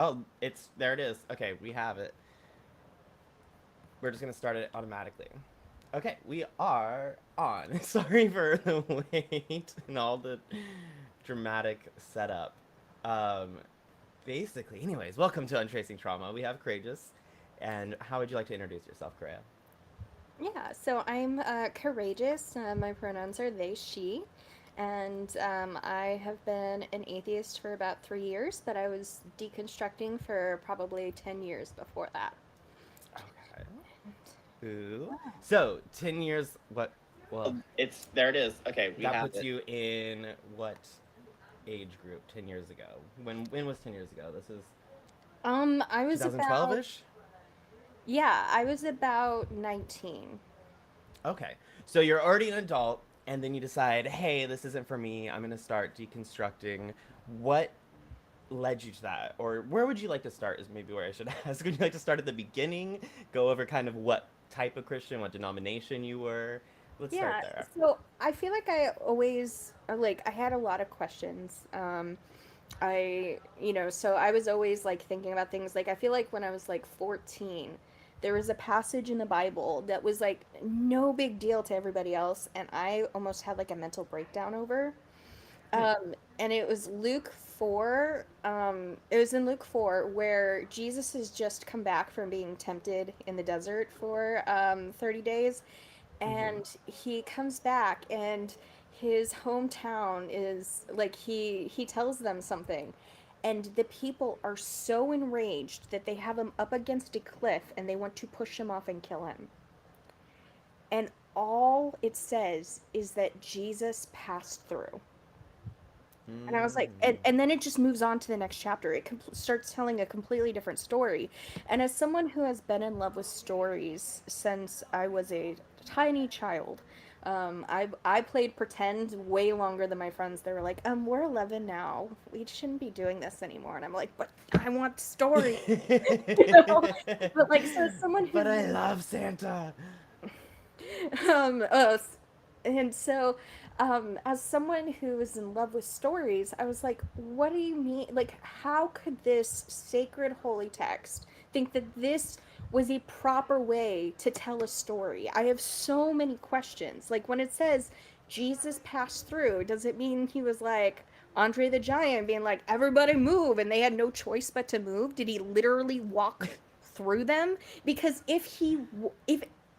Oh, there it is. Okay, we have it. We're just gonna start it automatically. Okay, we are on. Sorry for the wait and all the dramatic setup. Um, Basically, anyways, welcome to Untracing Trauma. We have Karaygeous, and how would you like to introduce yourself, Karayah? Yeah, so I'm courageous. My pronouns are they, she. And I have been an atheist for about 3 years, but I was deconstructing for probably 10 years before that. Okay. Ooh. So, 10 years, what? Well, it's there it is. Okay, we that have puts it. You in what age group 10 years ago? When was 10 years ago? This is I was about, 2012-ish? yeah, I was about 19. Okay. So you're already an adult and then you decide, "Hey, this isn't for me. I'm going to start deconstructing." What led you to that? Or where would you like to start is maybe where I should ask. Would you like to start at the beginning, go over kind of what type of Christian, what denomination you were? Let's start Yeah, there. so I feel like I always, I had a lot of questions. So I was always like thinking about things. Like, I feel like when I was like 14, there was a passage in the Bible that was like no big deal to everybody else, and I almost had like a mental breakdown over. Hmm. And it was Luke 4. It was in Luke 4 where Jesus has just come back from being tempted in the desert for 30 days, Mm-hmm. and he comes back and his hometown is like he tells them something, and the people are so enraged that they have him up against a cliff and they want to push him off and kill him, and all it says is that Jesus passed through. And I was like, Mm-hmm. and then it just moves on to the next chapter. It starts telling a completely different story. And as someone who has been in love with stories since I was a tiny child, I played pretend way longer than my friends. They were like, we're 11 now. We shouldn't be doing this anymore. And I'm like, but I want stories. you know? But like, so as someone But who's I been love Santa. um, uh, and so, as someone who is in love with stories, I was like, what do you mean? Like, how could this sacred holy text think that this was a proper way to tell a story? I have so many questions. Like, when it says Jesus passed through, does it mean he was like Andre the Giant being like, everybody move, and they had no choice but to move? Did he literally walk through them? Because if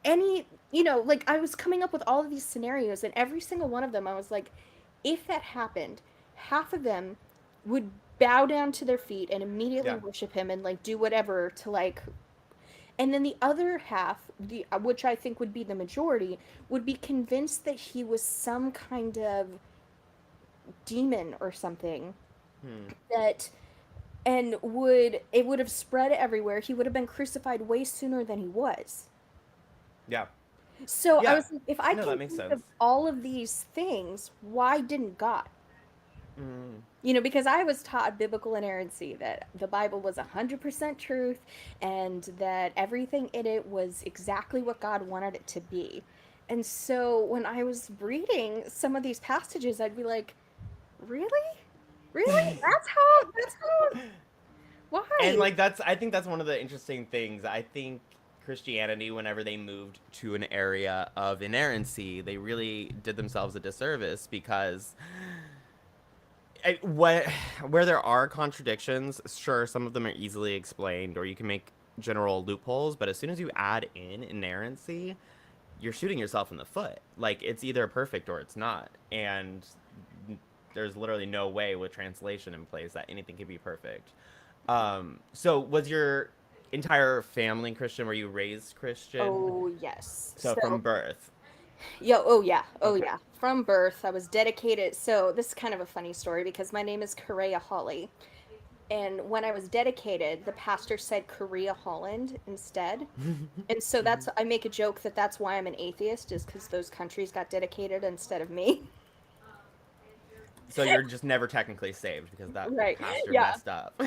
any, like, I was coming up with all of these scenarios, and every single one of them I was like, if that happened, half of them would bow down to their feet and immediately Yeah. worship him and like do whatever to like, and then the other half, the which I think would be the majority, would be convinced that he was some kind of demon or something, Hmm. that and would have spread everywhere. He would have been crucified way sooner than he was. Yeah. So I Yeah. was like, if I No, can that makes think sense. of all of these things, why didn't God? Mm. Because I was taught biblical inerrancy, that the Bible was 100% truth and that everything in it was exactly what God wanted it to be. And so when I was reading some of these passages, I'd be like, really? Really? That's how, And why? like I think that's one of the interesting things. I think Christianity, whenever they moved to an area of inerrancy, they really did themselves a disservice because what where there are contradictions, sure, some of them are easily explained, or you can make general loopholes. But as soon as you add in inerrancy, you're shooting yourself in the foot. Like it's either perfect or it's not, and there's literally no way with translation in place that anything can be perfect. So was your entire family Christian? Were you raised Christian? Oh, yes. So from birth. Oh Okay. yeah. From birth, I was dedicated. So this is kind of a funny story because my name is Karayah Holly. And when I was dedicated, the pastor said Korea Holland instead. And so I make a joke that that's why I'm an atheist, is because those countries got dedicated instead of me. So you're just never technically saved because that Right. pastor Yeah. messed up.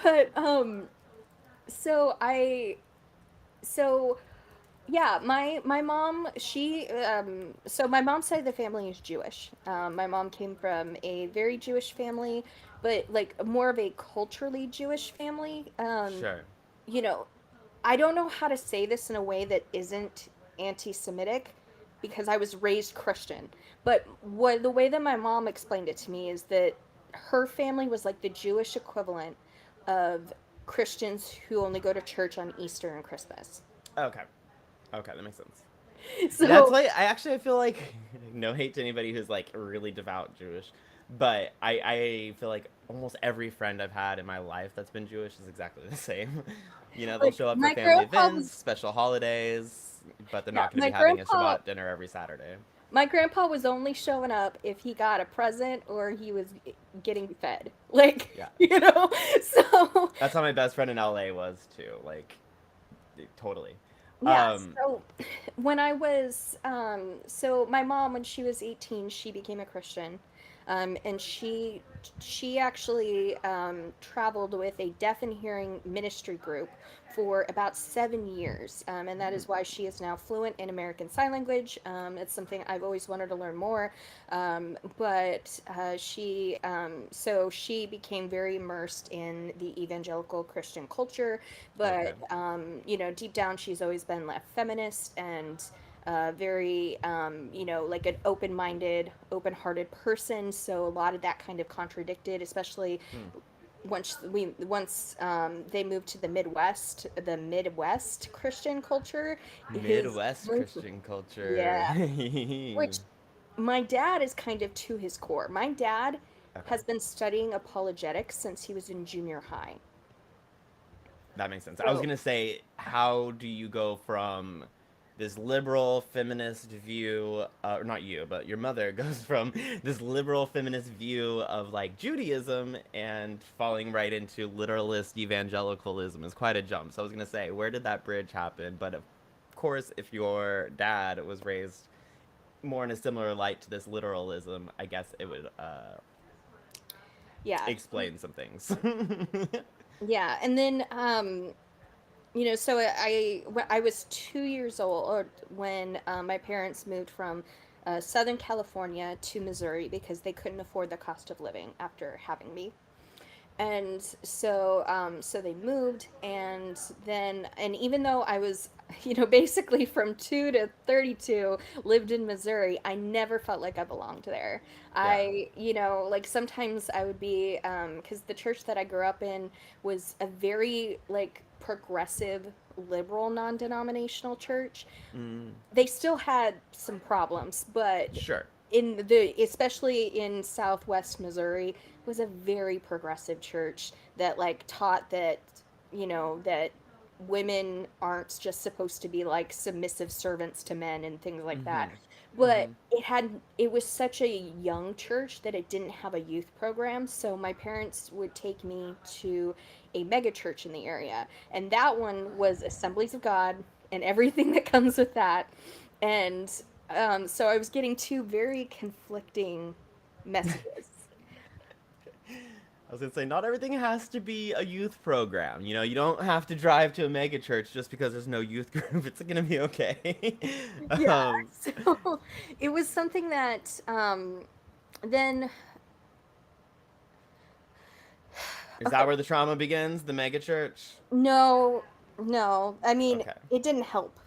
But so I so yeah, my mom, she so my mom's side of the family is Jewish. My mom came from a very Jewish family, but like more of a culturally Jewish family. Sure. You know, I don't know how to say this in a way that isn't anti-Semitic because I was raised Christian. But what the way that my mom explained it to me is that her family was like the Jewish equivalent of Christians who only go to church on Easter and Christmas. Okay. Okay, that makes sense. That's So, why I feel like no hate to anybody who's like really devout Jewish, but I feel like almost every friend I've had in my life that's been Jewish is exactly the same. You know, they'll like show up for my family grandpa events, was special holidays, but they're yeah, not going to be having a Shabbat dinner every Saturday. my grandpa was only showing up if he got a present or he was getting fed. Like, Yeah. so That's how my best friend in LA was too. Like totally. yeah, Um so when I was, so my mom, when she was 18, she became a Christian. And she actually traveled with a deaf and hearing ministry group for about 7 years. And that is why she is now fluent in American Sign Language. It's something I've always wanted to learn more. But so she became very immersed in the evangelical Christian culture, okay. but deep down she's always been left feminist and very like an open-minded, open-hearted person. So a lot of that kind of contradicted, especially Hmm. once they moved to the Midwest Christian culture, his Midwest Christian culture. yeah, which my dad is kind of to his core. My dad Okay. has been studying apologetics since he was in junior high. That makes sense. I was So gonna say, how do you go from this liberal feminist view, or not you, but your mother goes from this liberal feminist view of like Judaism and falling right into literalist evangelicalism is quite a jump. So I was gonna say, where did that bridge happen? But of course, if your dad was raised more in a similar light to this literalism, I guess it would yeah, explain some things. yeah, and then so when I was 2 years old or when my parents moved from Southern California to Missouri because they couldn't afford the cost of living after having me. And so they moved, and even though I was, basically from 2 to 32 lived in Missouri, I never felt like I belonged there. Yeah. Like sometimes I would be, because the church that I grew up in was a very like progressive liberal non-denominational church. Mm, They still had some problems, but sure. especially in Southwest Missouri, was a very progressive church that like taught that that women aren't just supposed to be like submissive servants to men and things like that. Mhm. But Mhm. it was such a young church that it didn't have a youth program, so my parents would take me to a mega church in the area, and that one was Assemblies of God and everything that comes with that. And so I was getting two very conflicting messages. I was gonna say, not everything has to be a youth program. You know, you don't have to drive to a mega church just because there's no youth group. It's gonna be okay. Yeah, um, so it was something that then is that okay, where the trauma begins? The mega church? no, no, I mean Okay. it didn't help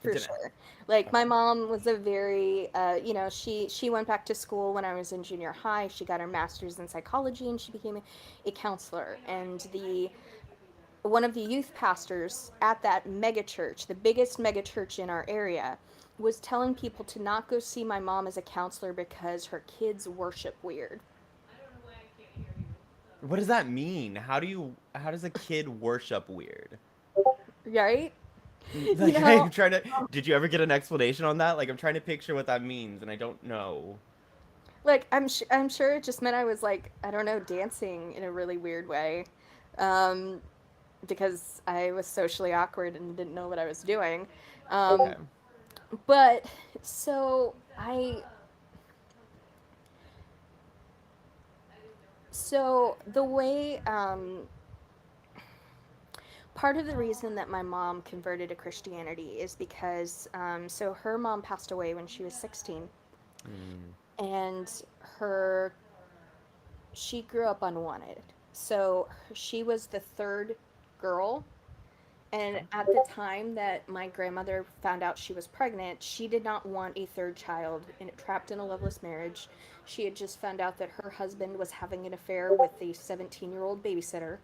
It for didn't help. sure. Like my Okay. mom was a very she went back to school when I was in junior high. She got her master's in psychology and she became a counselor. And the one of the youth pastors at that mega church, the biggest mega church in our area, was telling people to not go see my mom as a counselor because her kids worship weird. What does that mean? How does a kid worship weird? Right? You Like know, I'm trying to did you ever get an explanation on that? Like I'm trying to picture what that means and I don't know. like I'm sure it just meant I was like, I don't know, dancing in a really weird way. Um because I was socially awkward and didn't know what I was doing. Okay. But so I so the way part of the reason that my mom converted to Christianity is because so her mom passed away when she was 16, Mm. and her she grew up unwanted. So she was the third girl. And Okay. at the time that my grandmother found out she was pregnant, she did not want a third child and trapped in a loveless marriage. She had just found out that her husband was having an affair with a 17-year-old babysitter.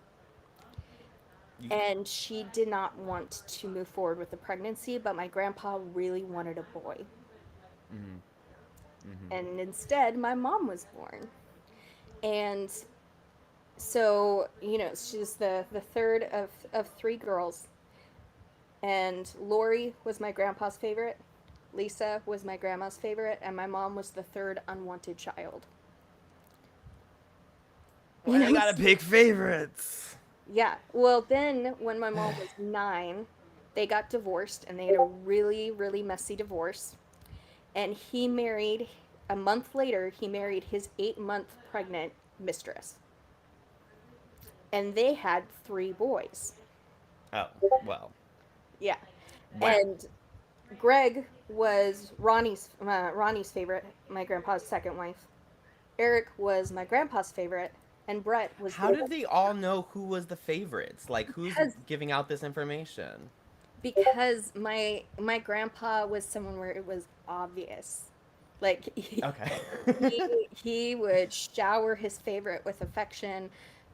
Yeek. And she did not want to move forward with the pregnancy, but my grandpa really wanted a boy. Mhm. Mhm. And instead, my mom was born. And so, she's the third of three girls. And Lori was my grandpa's favorite. Lisa was my grandma's favorite, and my mom was the third unwanted child. You Why they know, gotta pick favorites? yeah. Well, then when my mom was 9, they got divorced, and they had a really, really messy divorce. And he married, a month later, he married his 8-month pregnant mistress. And they had 3 boys. Oh, well. Yeah. Well. And Greg was Ronnie's favorite, my grandpa's second wife. Eric was my grandpa's favorite, and Brett was How the did they all know who was the favorites? Like, who's because giving out this information? my grandpa was someone where it was obvious. Like Okay. he would shower his favorite with affection.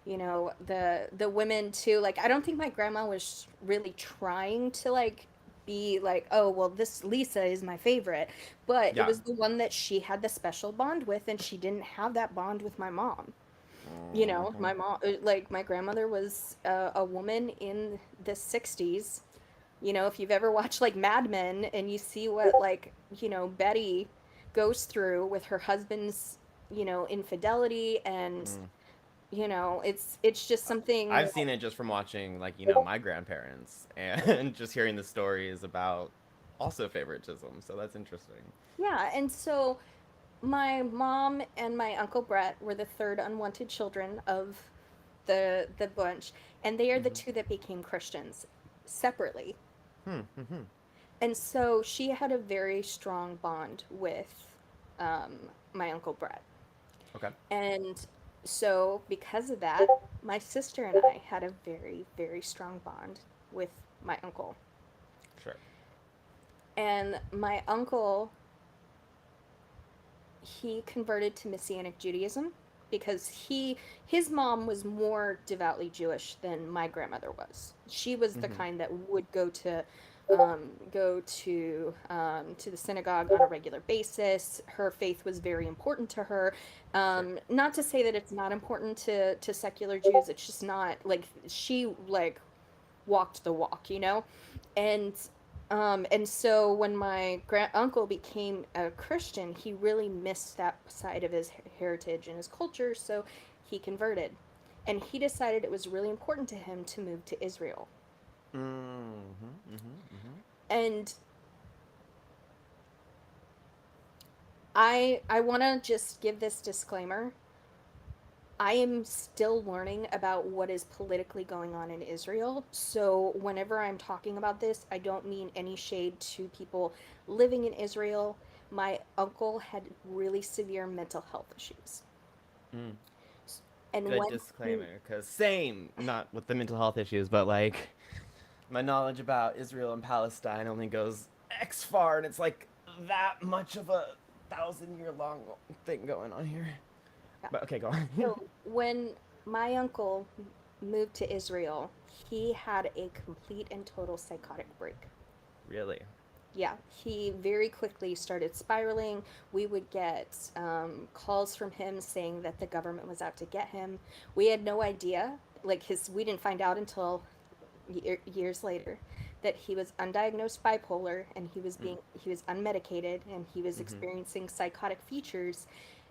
The women too. Like I don't think my grandma was really trying to like be like, oh well, this Lisa is my favorite, but it Yeah. was the one that she had the special bond with, and she didn't have that bond with my mom. Mhm. My mom, like my grandmother was a woman in the 60s. If you've ever watched like Mad Men and you see what like, Betty goes through with her husband's, infidelity and, Mm. it's just something I've that, seen it just from watching, like, my grandparents and just hearing the stories about also favoritism. So that's interesting. yeah. And so my mom and my uncle Brett were the third unwanted children of the bunch, and they are the Hmm. two that became Christians separately. Hmm. Hmm. And so she had a very strong bond with my uncle Brett. Okay. And so, because of that, my sister and I had a very, very strong bond with my uncle. Sure. And my uncle, he converted to Messianic Judaism because his mom was more devoutly Jewish than my grandmother was. She was the Hmm. kind that would go to the synagogue on a regular basis. Her faith was very important to her. Sure. Not to say that it's not important to secular Jews. It's just not like she like walked the walk. And and so when my grand uncle became a Christian, he really missed that side of his heritage and his culture, so he converted. And he decided it was really important to him to move to Israel. Hmm. Hmm. Hmm. And I want to just give this disclaimer. I am still learning about what is politically going on in Israel. So, whenever I'm talking about this, I don't mean any shade to people living in Israel. My uncle had really severe mental health issues. Mm. And Good when he, disclaimer, because same, not with the mental health issues, but like my knowledge about Israel and Palestine only goes X far, and it's like that much of a 1,000 year long thing going on here. yeah, But okay, go on. so when my uncle moved to Israel, he had a complete and total psychotic break. Really? Yeah, he very quickly started spiraling. We would get calls from him saying that the government was out to get him. We had no idea. We didn't find out until years later that he was undiagnosed bipolar and Mm. he was unmedicated and he was Mm-hmm. experiencing psychotic features,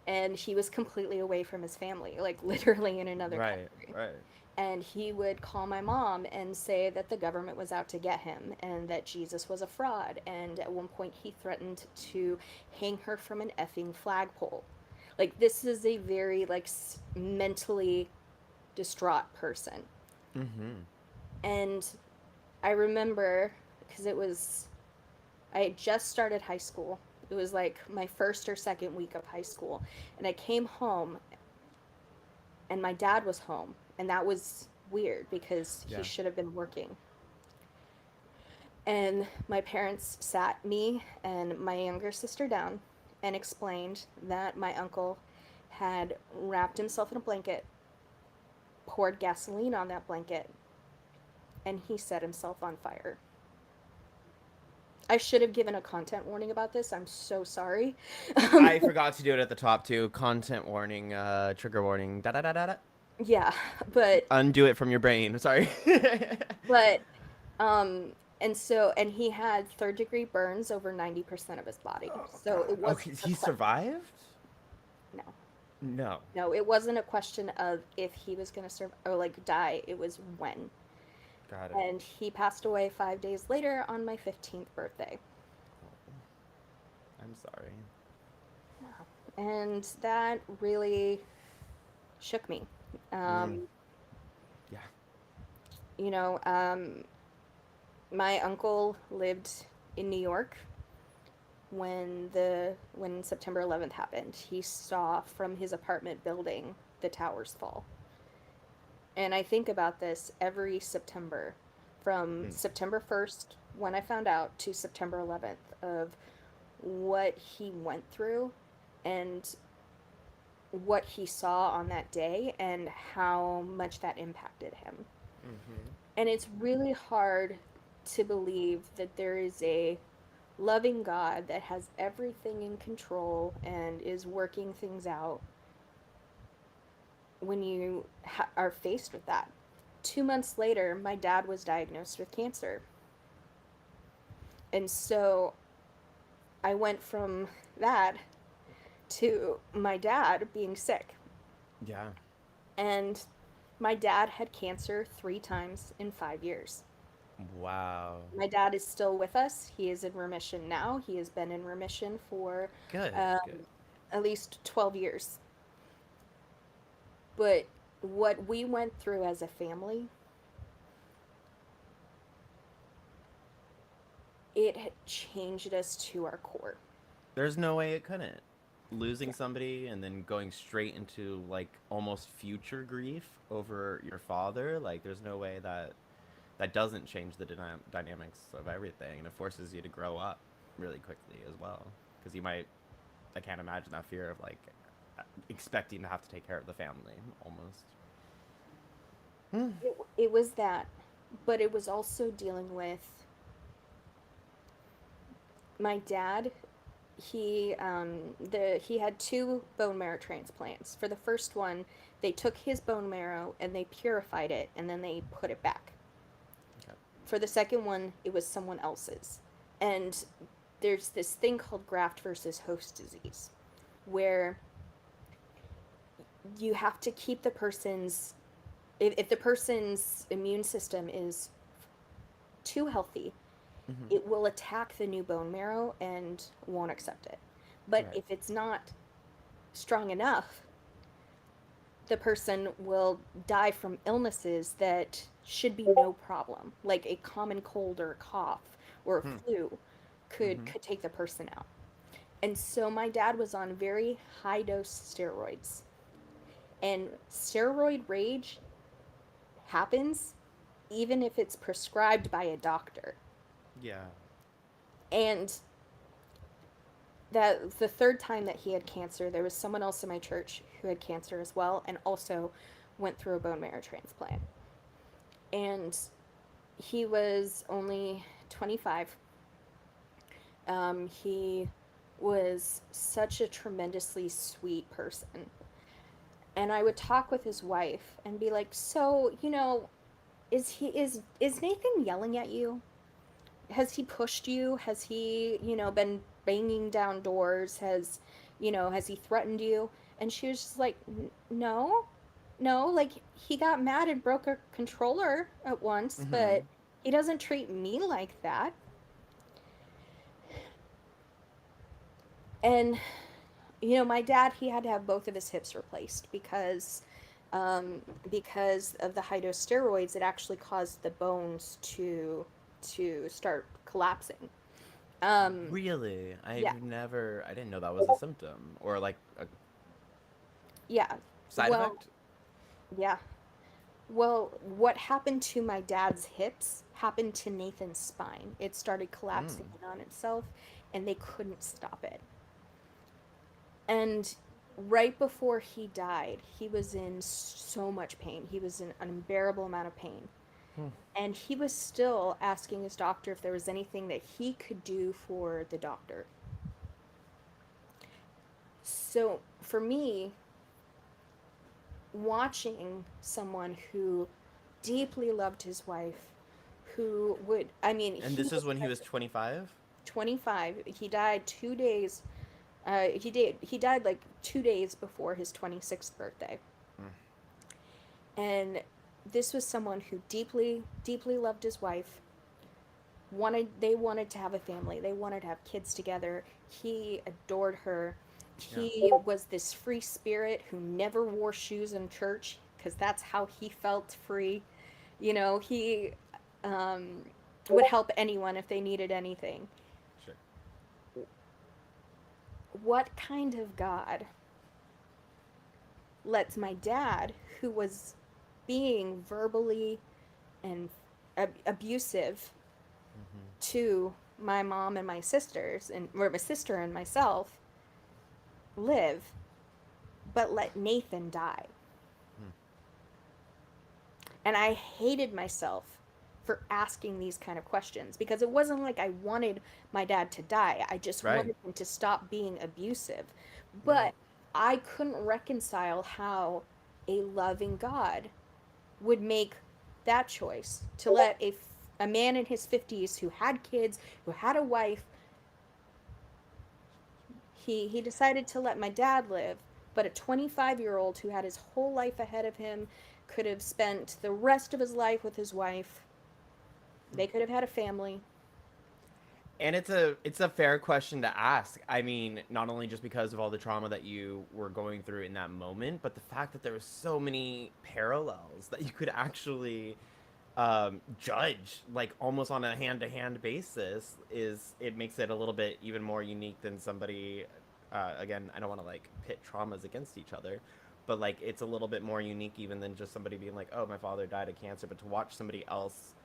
and he was completely away from his family, like literally in another Right, country. right. And he would call my mom and say that the government was out to get him and that Jesus was a fraud. And at one point, he threatened to hang her from an effing flagpole. Like, this is a very, like, mentally distraught person. Mm-hmm. And I remember, because I had just started high school. It was like my first or second week of high school. And I came home and my dad was home, and that was weird because he Yeah. should have been working. And my parents sat me and my younger sister down and explained that my uncle had wrapped himself in a blanket, poured gasoline on that blanket, and he set himself on fire. I should have given a content warning about this. I'm so sorry. I forgot to do it at the top too. Content warning, trigger warning. Da da da da da. Yeah, but Undo it from your brain. Sorry. but um and he had third-degree burns over 90% of his body. Oh So it God. wasn't Okay, a he survived? no. No. No, it wasn't a question of if he was going to survive or like die. It was when. Got it. And he passed away 5 days later on my 15th birthday. Oh, I'm sorry. And that really shook me. Mm, Um, yeah. you know, my uncle lived in New York when September 11th happened. He saw from his apartment building the towers fall. And I think about this every September, from Mm, September 1st, when I found out, to September 11th, of what he went through and what he saw on that day and how much that impacted him. mm-hmm. And it's really hard to believe that there is a loving God that has everything in control and is working things out when you are faced with that. 2 months later, my dad was diagnosed with cancer. And so I went from that to my dad being sick. Yeah. And my dad had cancer 3 times in 5 years. Wow. My dad is still with us. He is in remission now. He has been in remission for Good. Good. um, at least 12 years. But what we went through as a family, it had changed us to our core. There's no way it couldn't. Losing Yeah. somebody and then going straight into like almost future grief over your father, like there's no way that that doesn't change the dynamics of everything, and it forces you to grow up really quickly as well. Because you might, I can't imagine that fear of like expecting to have to take care of the family almost. Hmm. It was that, but it was also dealing with my dad. He had two bone marrow transplants. For the first one, they took his bone marrow and they purified it and then they put it back. Okay. For the second one, it was someone else's. And there's this thing called graft versus host disease where you have to keep the person's if the person's immune system is too healthy, Mm-hmm. it will attack the new bone marrow and won't accept it. But Right. if it's not strong enough, the person will die from illnesses that should be no problem, like a common cold or a cough or a Hmm. flu Mm-hmm. could take the person out. And so my dad was on very high dose steroids. And steroid rage happens even if it's prescribed by a doctor. Yeah. And that the third time that he had cancer, there was someone else in my church who had cancer as well and also went through a bone marrow transplant. And he was only 25. He was such a tremendously sweet person. And I would talk with his wife and be like, "So, is Nathan yelling at you? Has he pushed you? Has he, been banging down doors? Has he threatened you?" And she was just like, No, no, like he got mad and broke a controller at once, Mm-hmm. but he doesn't treat me like that." And my dad, he had to have both of his hips replaced um, because of the high dose steroids. It actually caused the bones to start collapsing. Um, Really? yeah, I didn't know that was a symptom or like a yeah. side Well, effect. Yeah. Well, what happened to my dad's hips happened to Nathan's spine. It started collapsing Mm. in on itself, and they couldn't stop it. And right before he died, he was in so much pain. He was in an unbearable amount of pain. Hmm. And he was still asking his doctor if there was anything that he could do for the doctor. So for me, watching someone who deeply loved his wife, who would, I mean, And he this is was when he like was 25? 25. He died 2 days. He died like 2 days before his 26th birthday. Mm. And this was someone who deeply, deeply loved his wife. They wanted to have a family. They wanted to have kids together. He adored her. Yeah. He was this free spirit who never wore shoes in church because that's how he felt free. He um, would help anyone if they needed anything. Sure. What kind of God lets my dad, who was being verbally and abusive Hmm. to my mom and my sisters, and or my sister and myself, live, but let Nathan die? Hmm. And I hated myself for asking these kind of questions because it wasn't like I wanted my dad to die. I just Right. wanted him to stop being abusive. Right. But I couldn't reconcile how a loving God would make that choice to let a man in his 50s who had kids, who had a wife, he decided to let my dad live, but a 25-year-old who had his whole life ahead of him could have spent the rest of his life with his wife. They could have had a family. And it's a fair question to ask. I mean, not only just because of all the trauma that you were going through in that moment, but the fact that there were so many parallels that you could actually judge, like almost on a hand-to-hand basis, is it makes it a little bit even more unique than somebody. Again, I don't want to like pit traumas against each other, but like it's a little bit more unique even than just somebody being like, "Oh, my father died of cancer," but to watch somebody else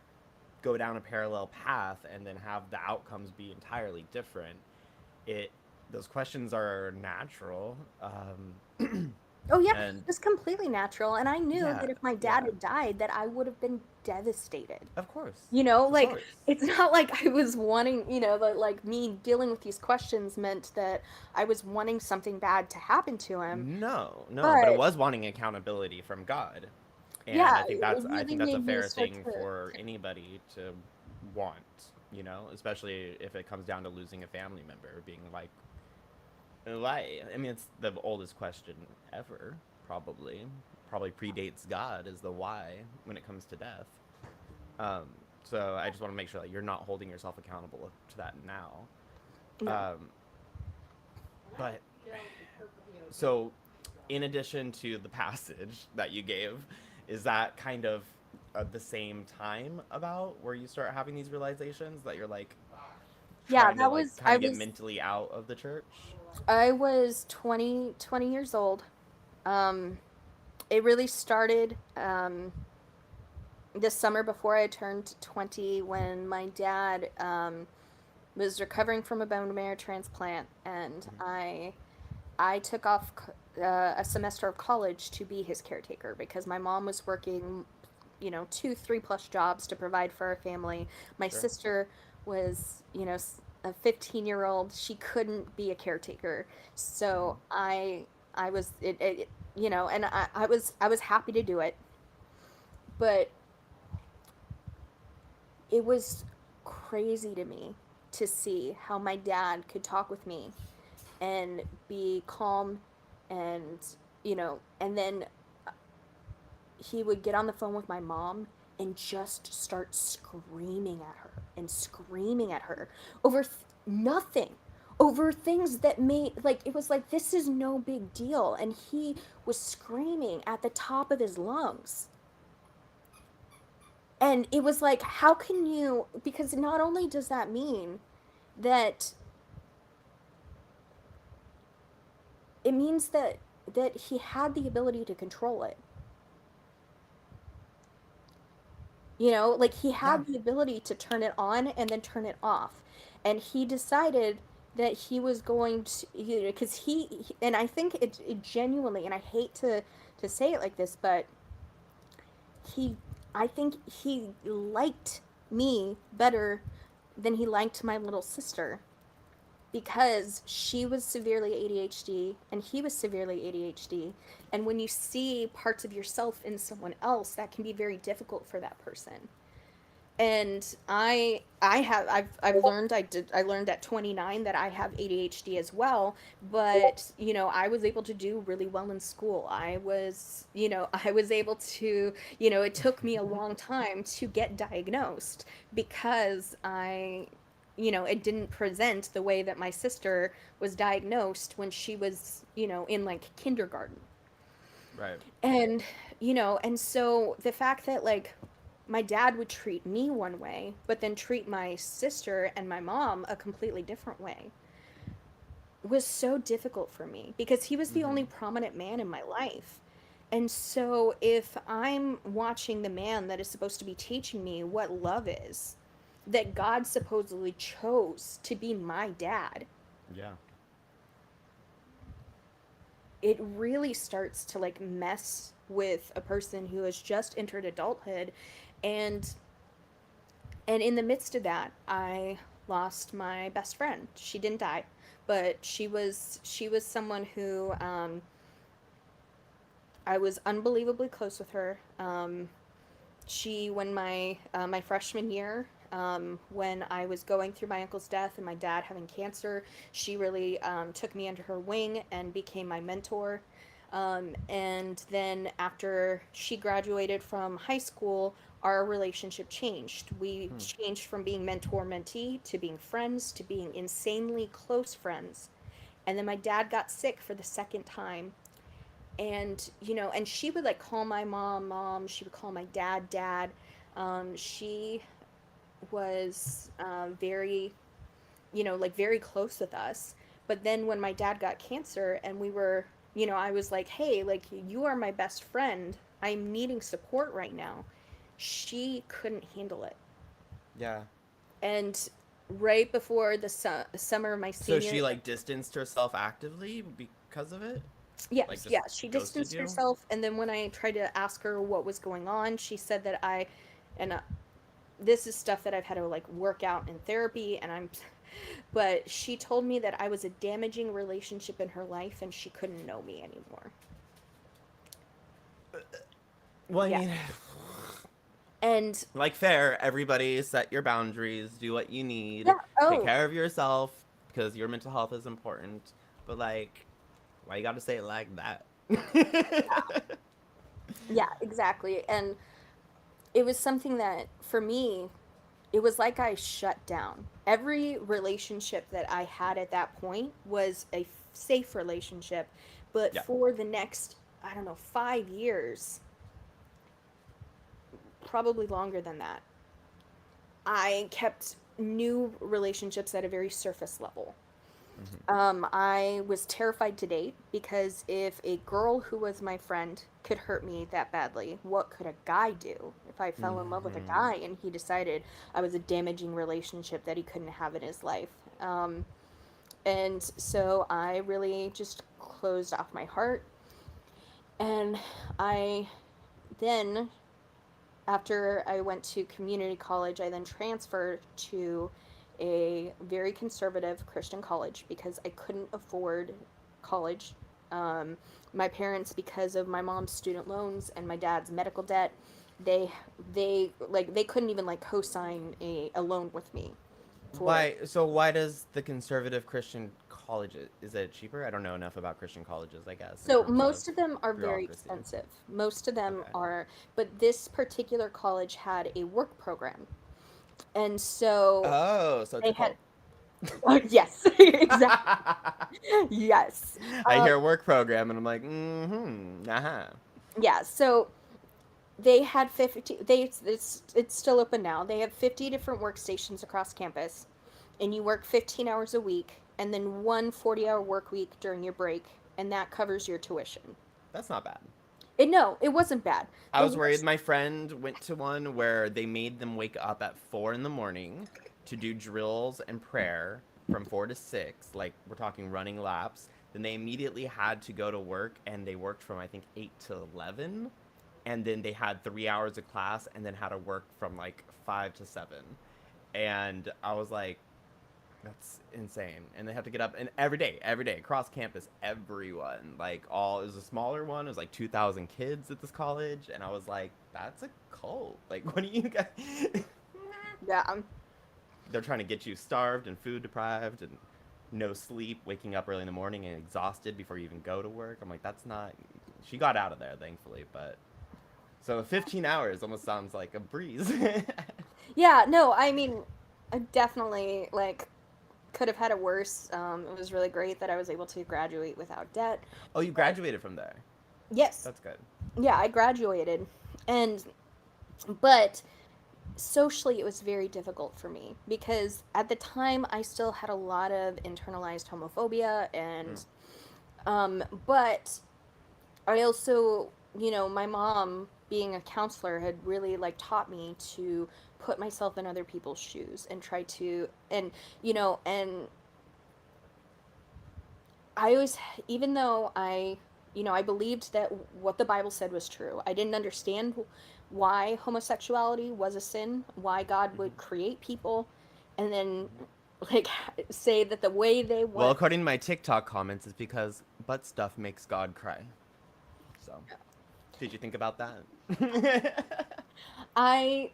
go down a parallel path and then have the outcomes be entirely different, it those questions are natural. Oh yeah, And it was completely natural, and I knew yeah, that if my dad yeah, had died that I would have been devastated. of course, of Like course. it's not like I was wanting, that like me dealing with these questions meant that I was wanting something bad to happen to him. No, no, but it But was wanting accountability from God. And yeah, I think it I really think that's a made me fair start thing to, for anybody to want, especially if it comes down to losing a family member, being like, why? I mean, it's the oldest question ever, probably. Probably predates God is the why when it comes to death. Um, so I just want to make sure that you're not holding yourself accountable to that now. no. Um, but so in addition to the passage that you gave, is that kind of the same time about where you start having these realizations that you're like Yeah, trying to that like was kind of get mentally out of the church? I was 20 years old. Um it really started this summer before I turned 20 when my dad was recovering from a bone marrow transplant, and Mm-hmm. I took off a semester of college to be his caretaker because my mom was working, 2, 3 plus jobs to provide for our family. My Sure. sister was, a 15-year-old. She couldn't be a caretaker, Mm-hmm. so I was and I was happy to do it, but it was crazy to me to see how my dad could talk with me and be calm, and and then he would get on the phone with my mom and just start screaming at her and screaming at her over nothing, over things that made, like, it was like this is no big deal, and he was screaming at the top of his lungs. And it was like, how can you, because not only does that mean that, it means that he had the ability to control it. You know, like he Yeah. had the ability to turn it on and then turn it off. And he decided that he was going to, you know, because and I think it genuinely, and I hate to say it like this, but he, I think he liked me better than he liked my little sister because she was severely ADHD and he was severely ADHD. And when you see parts of yourself in someone else, that can be very difficult for that person. And I've learned I learned at 29 that I have ADHD as well, but you know, I was able to do really well in school. I was able to, you know, it took me a long time to get diagnosed because you know, it didn't present the way that my sister was diagnosed when she was, you know, in like kindergarten. Right. And, you know, and so the fact that like my dad would treat me one way, but then treat my sister and my mom a completely different way was so difficult for me because he was the only Mm-hmm. prominent man in my life. And so if I'm watching the man that is supposed to be teaching me what love is, that God supposedly chose to be my dad, Yeah. it really starts to like mess with a person who has just entered adulthood. And and in the midst of that, I lost my best friend. She didn't die, but she was someone who I was unbelievably close with her. She when my freshman year, when I was going through my uncle's death and my dad having cancer, she really took me under her wing and became my mentor. And then after she graduated from high school, our relationship changed. We Hmm. changed from being mentor mentee to being friends to being insanely close friends. And then my dad got sick for the second time, and you know, and she would like call my mom mom, she would call my dad dad. She was very, you know, like very close with us. But then when my dad got cancer and we were, you know, I was like, hey, like you are my best friend, I'm needing support right now. She couldn't handle it. Yeah. And right before the summer of my So senior, she like distanced herself actively because of it? Like yes, just yeah, she ghosted distanced you? herself. And then when I tried to ask her what was going on, she said that and this is stuff that I've had to like work out in therapy, and I'm, but she told me that I was a damaging relationship in her life and she couldn't know me anymore. Well, I Yeah. mean, And like fair, everybody set your boundaries, do what you need, yeah, take oh, care of yourself because your mental health is important. But like, why you gotta say it like that? yeah, exactly. And it was something that for me, it was like I shut down. Every relationship that I had at that point was a safe relationship, but Yeah. for the next, I don't know, 5 years, probably longer than that, I kept new relationships at a very surface level. Hmm. I was terrified to date because if a girl who was my friend could hurt me that badly, what could a guy do? If I fell in love with a Hmm. guy and he decided I was a damaging relationship that he couldn't have in his life. And so I really just closed off my heart. And I then, after I went to community college, I then transferred to a very conservative Christian college because I couldn't afford college. Um, my parents, because of my mom's student loans and my dad's medical debt, they they couldn't even like co-sign a loan with me for it. Why? So why does the conservative Christian college is it cheaper? I don't know enough about Christian colleges, I guess, in So terms of most of them are very bureaucracy. expensive. Most of them Okay. are, but this particular college had a work program. And so Oh, so it's they a had, cult. oh, yes, exactly. Yes. I Um, hear work program and I'm like, mm-hmm, uh-huh. yeah. So they had 50, it's still open now. They have 50 different workstations across campus, and you work 15 hours a week, and then one 40-hour work week during your break, and that covers your tuition. That's not bad. No, it wasn't bad. I The was worried. worst. My friend went to one where they made them wake up at 4 in the morning to do drills and prayer from 4 to 6. Like, we're talking running laps. Then they immediately had to go to work, and they worked from, I think, 8 to 11. And then they had 3 hours of class, and then had to work from like 5 to 7. And I was like, that's insane. And they have to get up, and every day, across campus, everyone, like, all, it was a smaller one. It was like 2,000 kids at this college. And I was like, that's a cult. Like, what do you guys? Yeah. They're trying to get you starved and food deprived and no sleep, waking up early in the morning and exhausted before you even go to work. I'm like, that's not. She got out of there, thankfully. But so 15 hours almost sounds like a breeze. Yeah, no, I mean, I definitely like could have had it worse. It was really great that I was able to graduate without debt. Oh, you But graduated from there. yes, That's good. yeah, I graduated, and but socially it was very difficult for me because at the time I still had a lot of internalized homophobia, Mm. and but I also, my mom being a counselor had really like taught me to put myself in other people's shoes and try to, and I always, even though I believed that what the Bible said was true, I didn't understand why homosexuality was a sin, why God would Hmm. create people, and then like say that the way they Well, want. according to my TikTok comments, it's because butt stuff makes God cry. So, did you think about that? I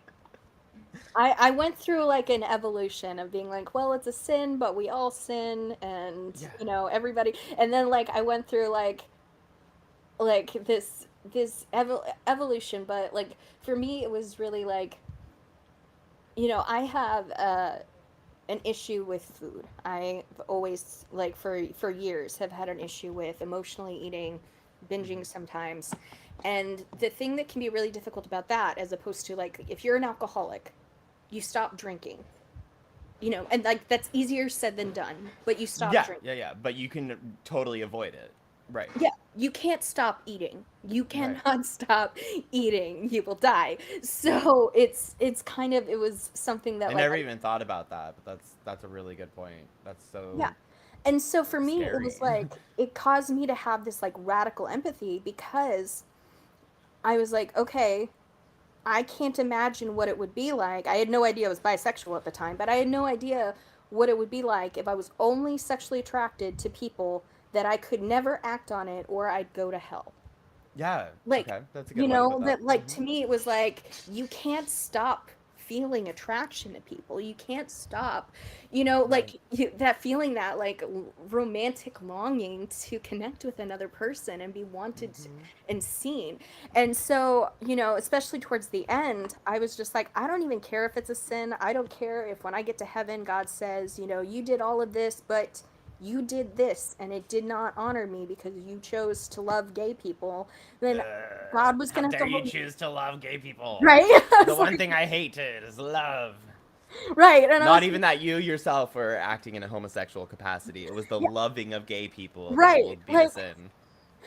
I went through like an evolution of being like, well, it's a sin, but we all sin, and Yeah. everybody. And then like I went through like this evolution, but like for me, it was really like, I have an issue with food. I've always like for years have had an issue with emotionally eating, binging Hmm. sometimes. And the thing that can be really difficult about that, as opposed to like if you're an alcoholic, you stop drinking, and like that's easier said than done, but you stop Yeah, drinking. yeah, yeah. But you can totally avoid it. Right. Yeah, you can't stop eating. You Right. cannot stop eating. You will die. Yeah. So it's kind of, it was something that I like never even thought about that, but that's a really good point. That's yeah. so And so for me, it was scary. like, it caused me to have this like radical empathy because I was like, okay, I can't imagine what it would be like. I had no idea I was bisexual at the time, but I had no idea what it would be like if I was only sexually attracted to people that I could never act on it or I'd go to hell. Yeah. Like, Okay. That's a good way to put that. that like Hmm. to me it was like you can't stop feeling attraction to people. You can't stop, Right. that feeling, that like romantic longing to connect with another person and be wanted Hmm. and seen. And so, especially towards the end, I was just like, I don't even care if it's a sin. I don't care if when I get to heaven God says, you did all of this, but you did this and it did not honor me because you chose to love gay people, then God was How gonna have dare to you hold, choose to love gay people? right? I The was one like, thing I hated is love. right, and I Not was even like, that you yourself were acting in a homosexual capacity. It was the yeah, loving of gay people that right, would be the like sin.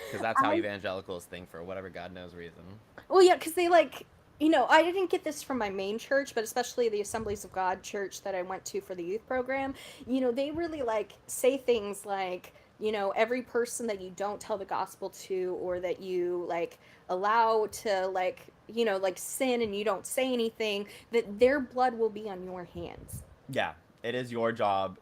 Because that's how I, evangelicals think for whatever God knows reason. well, yeah, because they like, I didn't get this from my main church, but especially the Assemblies of God church that I went to for the youth program. They really like say things like, every person that you don't tell the gospel to, or that you like allow to like sin and you don't say anything, that their blood will be on your hands. Yeah, it is your job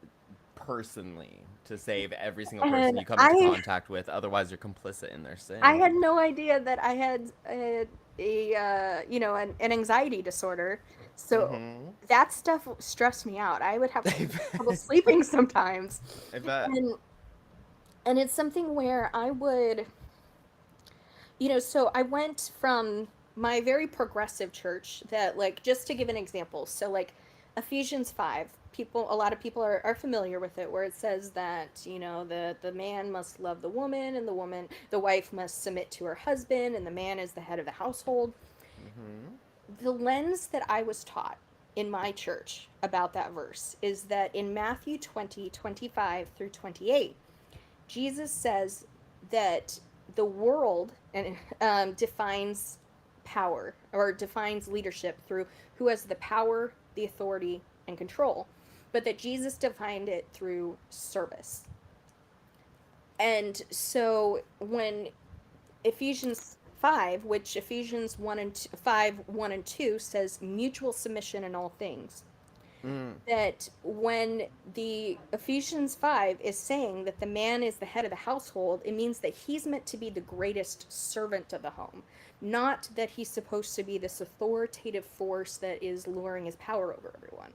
personally to save every single person And you come into I contact with. Otherwise, you're complicit in their I sin. had no idea that I had an anxiety disorder. So Mm-hmm. that stuff stressed me out. I would have I trouble sleeping sometimes. bet. And it's something where I would, so I went from my very progressive church that, like, just to give an example, so like Ephesians 5, a lot of people are familiar with it, where it says that, the man must love the woman, and the wife must submit to her husband, and the man is the head of the household. Mm-hmm. The lens that I was taught in my church about that verse is that in Matthew 20:25 through 28, Jesus says that the world and defines power or defines leadership through who has the power, the authority, and control, but that Jesus defined it through service. And so when Ephesians 5, which Ephesians 1 and 2, 5, 1 and 2 says mutual submission in all things, Mm. that when the Ephesians 5 is saying that the man is the head of the household, it means that he's meant to be the greatest servant of the home, not that he's supposed to be this authoritative force that is luring his power over everyone.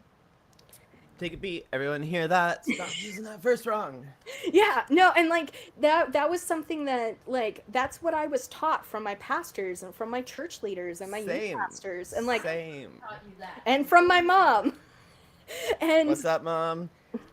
Take a beat. Everyone hear that? Stop using that verse wrong. Yeah, no, and like that was something that like that's what I was taught from my pastors and from my church leaders and my youth Same. pastors and like Same. and from my mom. And What's up, Mom?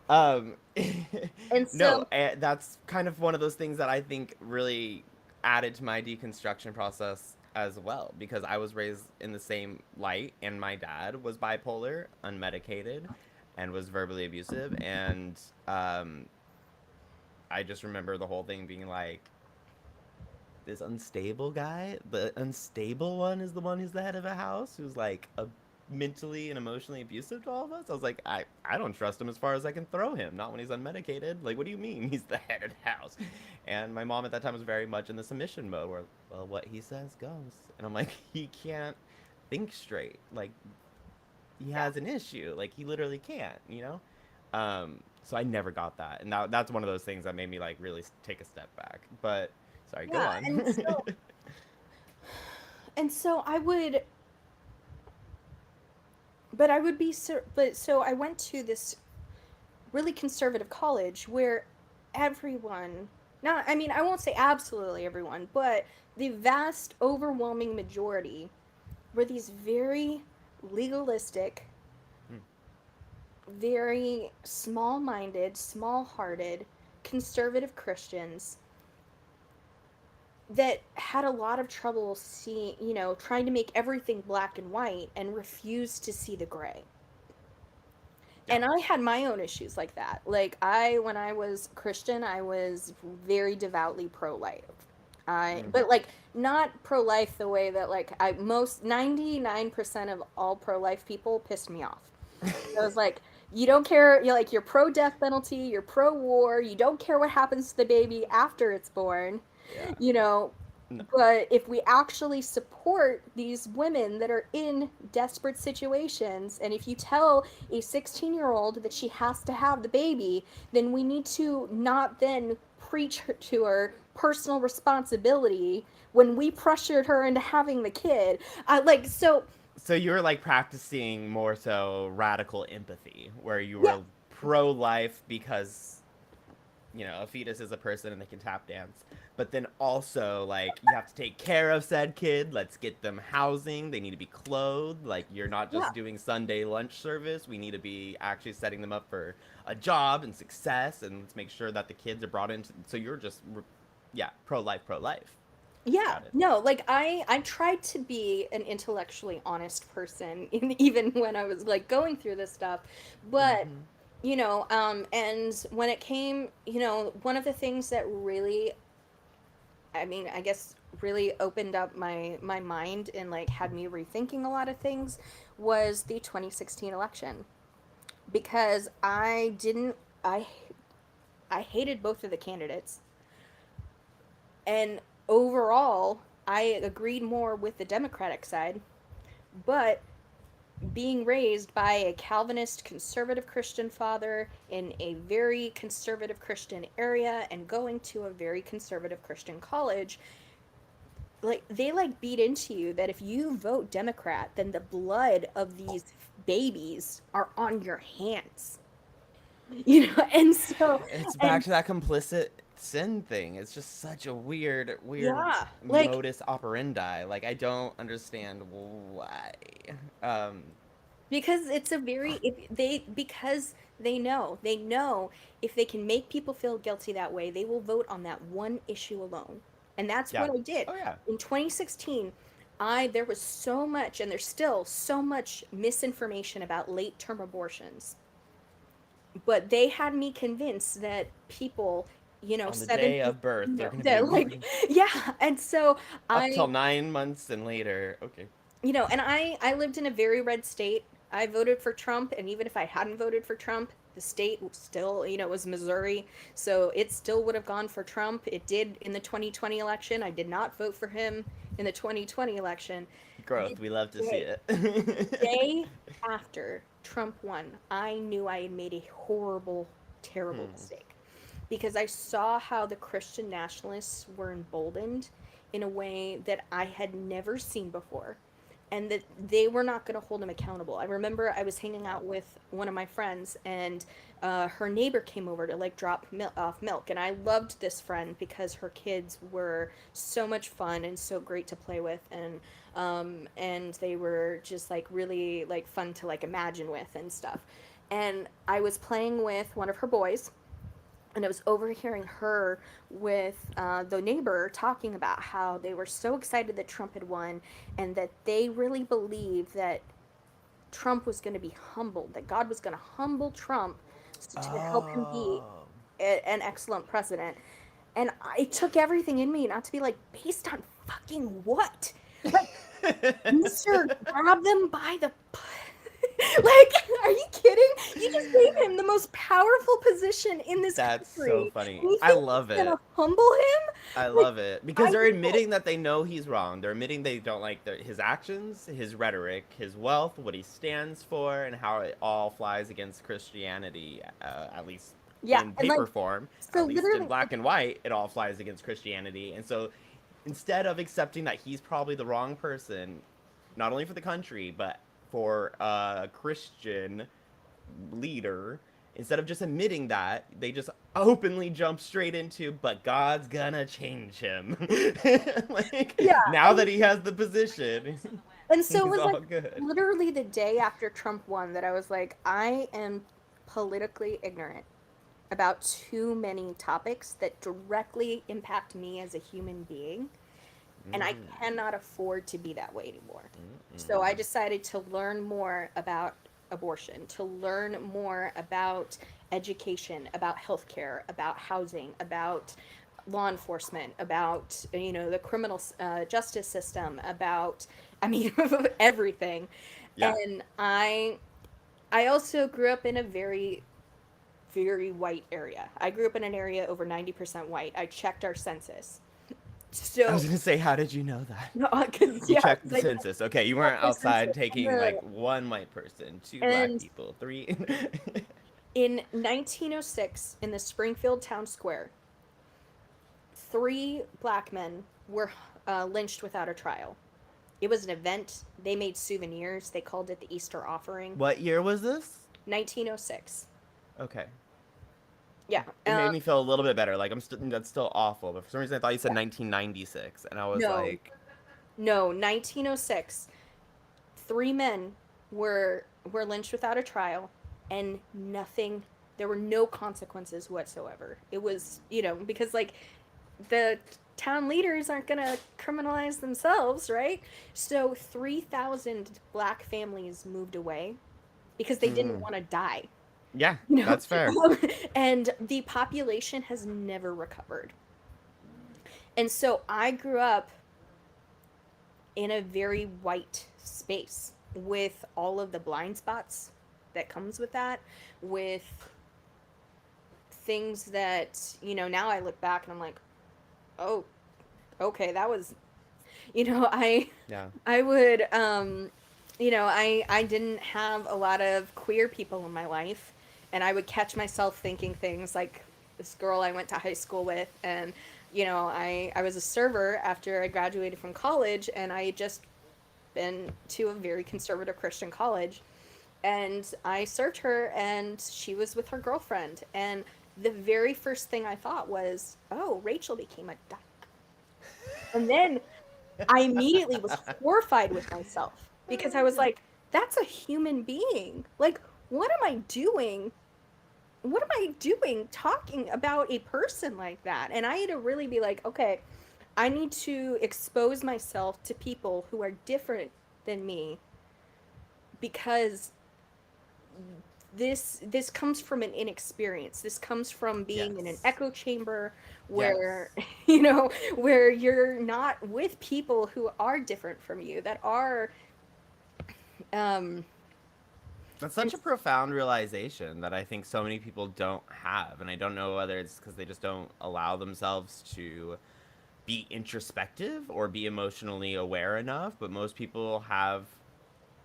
Um, and no, so that's kind of one of those things that I think really added to my deconstruction process as well, because I was raised in the same light, and my dad was bipolar, unmedicated, and was verbally abusive, and I just remember the whole thing being like, this unstable guy, the unstable one is the one who's the head of a house, who's like a mentally and emotionally abusive to all of us. I was like, I don't trust him as far as I can throw him. Not when he's unmedicated. Like, what do you mean he's the head of the house? And my mom at that time was very much in the submission mode where, well, what he says goes. And I'm like, he can't think straight. Like, he has an issue. Like, he literally can't, you know? So I never got that. And that's one of those things that made me, like, really take a step back. But, sorry, go yeah, on. and so I would but I would be but so I went to this really conservative college where everyone, not, I mean, I won't say absolutely everyone, but the vast overwhelming majority were these very legalistic, Hmm. very small-minded, small-hearted conservative Christians that had a lot of trouble seeing, trying to make everything black and white and refused to see the gray. Yeah. And I had my own issues like that. Like when I was Christian, I was very devoutly pro-life. Mm-hmm. But like not pro-life the way that like most 99% of all pro-life people pissed me off. I was like, you don't care, you're pro-death penalty, you're pro-war, you don't care what happens to the baby after it's born, Yeah. you know, No. but if we actually support these women that are in desperate situations, and if you tell a 16-year-old that she has to have the baby, then we need to not then preach to her personal responsibility when we pressured her into having the kid. Like, so. So you were like practicing more so radical empathy, where you Yeah. were pro-life because, a fetus is a person and they can tap dance. But then also, like, you have to take care of said kid. Let's get them housing. They need to be clothed. Like, you're not Yeah. just doing Sunday lunch service. We need to be actually setting them up for a job and success. And let's make sure that the kids are brought into. So you're just, yeah, pro-life, pro-life. Yeah, Got it. no, like I tried to be an intellectually honest person even when I was like going through this stuff, but Mm-hmm. and when it came, one of the things that really, I mean, I guess really opened up my mind and like had me rethinking a lot of things was the 2016 election because I I hated both of the candidates. And overall, I agreed more with the Democratic side, but being raised by a Calvinist conservative Christian father in a very conservative Christian area and going to a very conservative Christian college, like they like beat into you that if you vote Democrat, then the blood of these babies are on your hands. And so It's back and to that complicit sin thing. It's just such a weird yeah, like modus operandi. Like, I don't understand why. Um, because it's a very if they because they know if they can make people feel guilty that way, they will vote on that one issue alone. And that's yeah. what I did. Oh yeah. In 2016, I there was so much and there's still so much misinformation about late term abortions. But they had me convinced that people you know, On the 7 day days, of birth, you they're know, gonna be that like, yeah. And so up I, till 9 months and later. Okay. you know, and I lived in a very red state. I voted for Trump, and even if I hadn't voted for Trump, the state still, you know, it was Missouri, so it still would have gone for Trump. It did in the 2020 election. I did not vote for him in the 2020 election. The Growth. We love to see day, the it. day after Trump won, I knew I had made a horrible, terrible Hmm. mistake because I saw how the Christian nationalists were emboldened in a way that I had never seen before, and that they were not going to hold him accountable. I remember I was hanging out with one of my friends, and her neighbor came over to like drop off milk, and I loved this friend because her kids were so much fun and so great to play with, and they were just like really like fun to like imagine with and stuff. And I was playing with one of her boys, and I was overhearing her with the neighbor talking about how they were so excited that Trump had won, and that they really believed that Trump was going to be humbled, that God was going to humble Trump to help him be Oh. an excellent president. And I took everything in me not to be like, based on fucking what? Like, Mr. Grab them by the like, are you kidding? You just gave him the most powerful position in this That's so country, funny. and you I think love he's gonna it. humble him? I Like, love it because I they're know. admitting that they know he's wrong. They're admitting they don't like his actions, his rhetoric, his wealth, what he stands for, and how it all flies against Christianity. At least Yeah, in and like, paper form, so at least in literally, black and white, it all flies against Christianity. And so, instead of accepting that he's probably the wrong person, not only for the country but for a Christian leader, instead of just admitting that, they just openly jump straight into, but God's gonna change him. Like, yeah, now that he has the position, and so it he's was like all good. literally the day after Trump won that I was like, I am politically ignorant about too many topics that directly impact me as a human being, and I Mm, cannot afford to be that way anymore. So I mm, decided to learn more about abortion, to learn more about education, about healthcare, about housing, about law enforcement, about, you know, the criminal justice system, about, I mean, everything. yeah. And I also grew up in a very white area. I grew up in an area over 90% white. I checked our census. I was So, gonna say, how did you know that? no, because You yeah, checked 'cause the I census. Okay, you checked weren't our outside census. taking like one white person, two black And people, three. in 1906, in the Springfield town square, 3 black men were lynched without a trial. It was an event. They made souvenirs. They called it the Easter offering. What year was this? 1906. Okay. Yeah. It made me feel a little bit better. Like that's still awful, but for some reason I thought you said Yeah. 1996, and I was No, like, no, 1906. 3 men were lynched without a trial, and nothing. There were no consequences whatsoever. It was, you know, because like the town leaders aren't going to criminalize themselves, right? So 3,000 black families moved away because they didn't mm, want to die, yeah, you know. that's fair. And the population has never recovered. And so I grew up in a very white space with all of the blind spots that comes with that, with things that, you know, now I look back and I'm like, oh, okay, that was, you know, Yeah. I would, you know, I didn't have a lot of queer people in my life, and I would catch myself thinking things like this girl I went to high school with, and you know, I was a server after I graduated from college, and I had just been to a very conservative Christian college, and I served her, and she was with her girlfriend, and the very first thing I thought was, oh, Rachel became a duck. And then I immediately was horrified with myself because I was like, that's a human being. Like, what am I doing? What am I doing talking about a person like that? And I had to really be like, okay, I need to expose myself to people who are different than me because this comes from an inexperience. This comes from being in an Yes. echo chamber where, Yes. where you're not with people who are different from you, that are um That's and such a profound realization that I think so many people don't have. And I don't know whether it's because they just don't allow themselves to be introspective or be emotionally aware enough. But most people have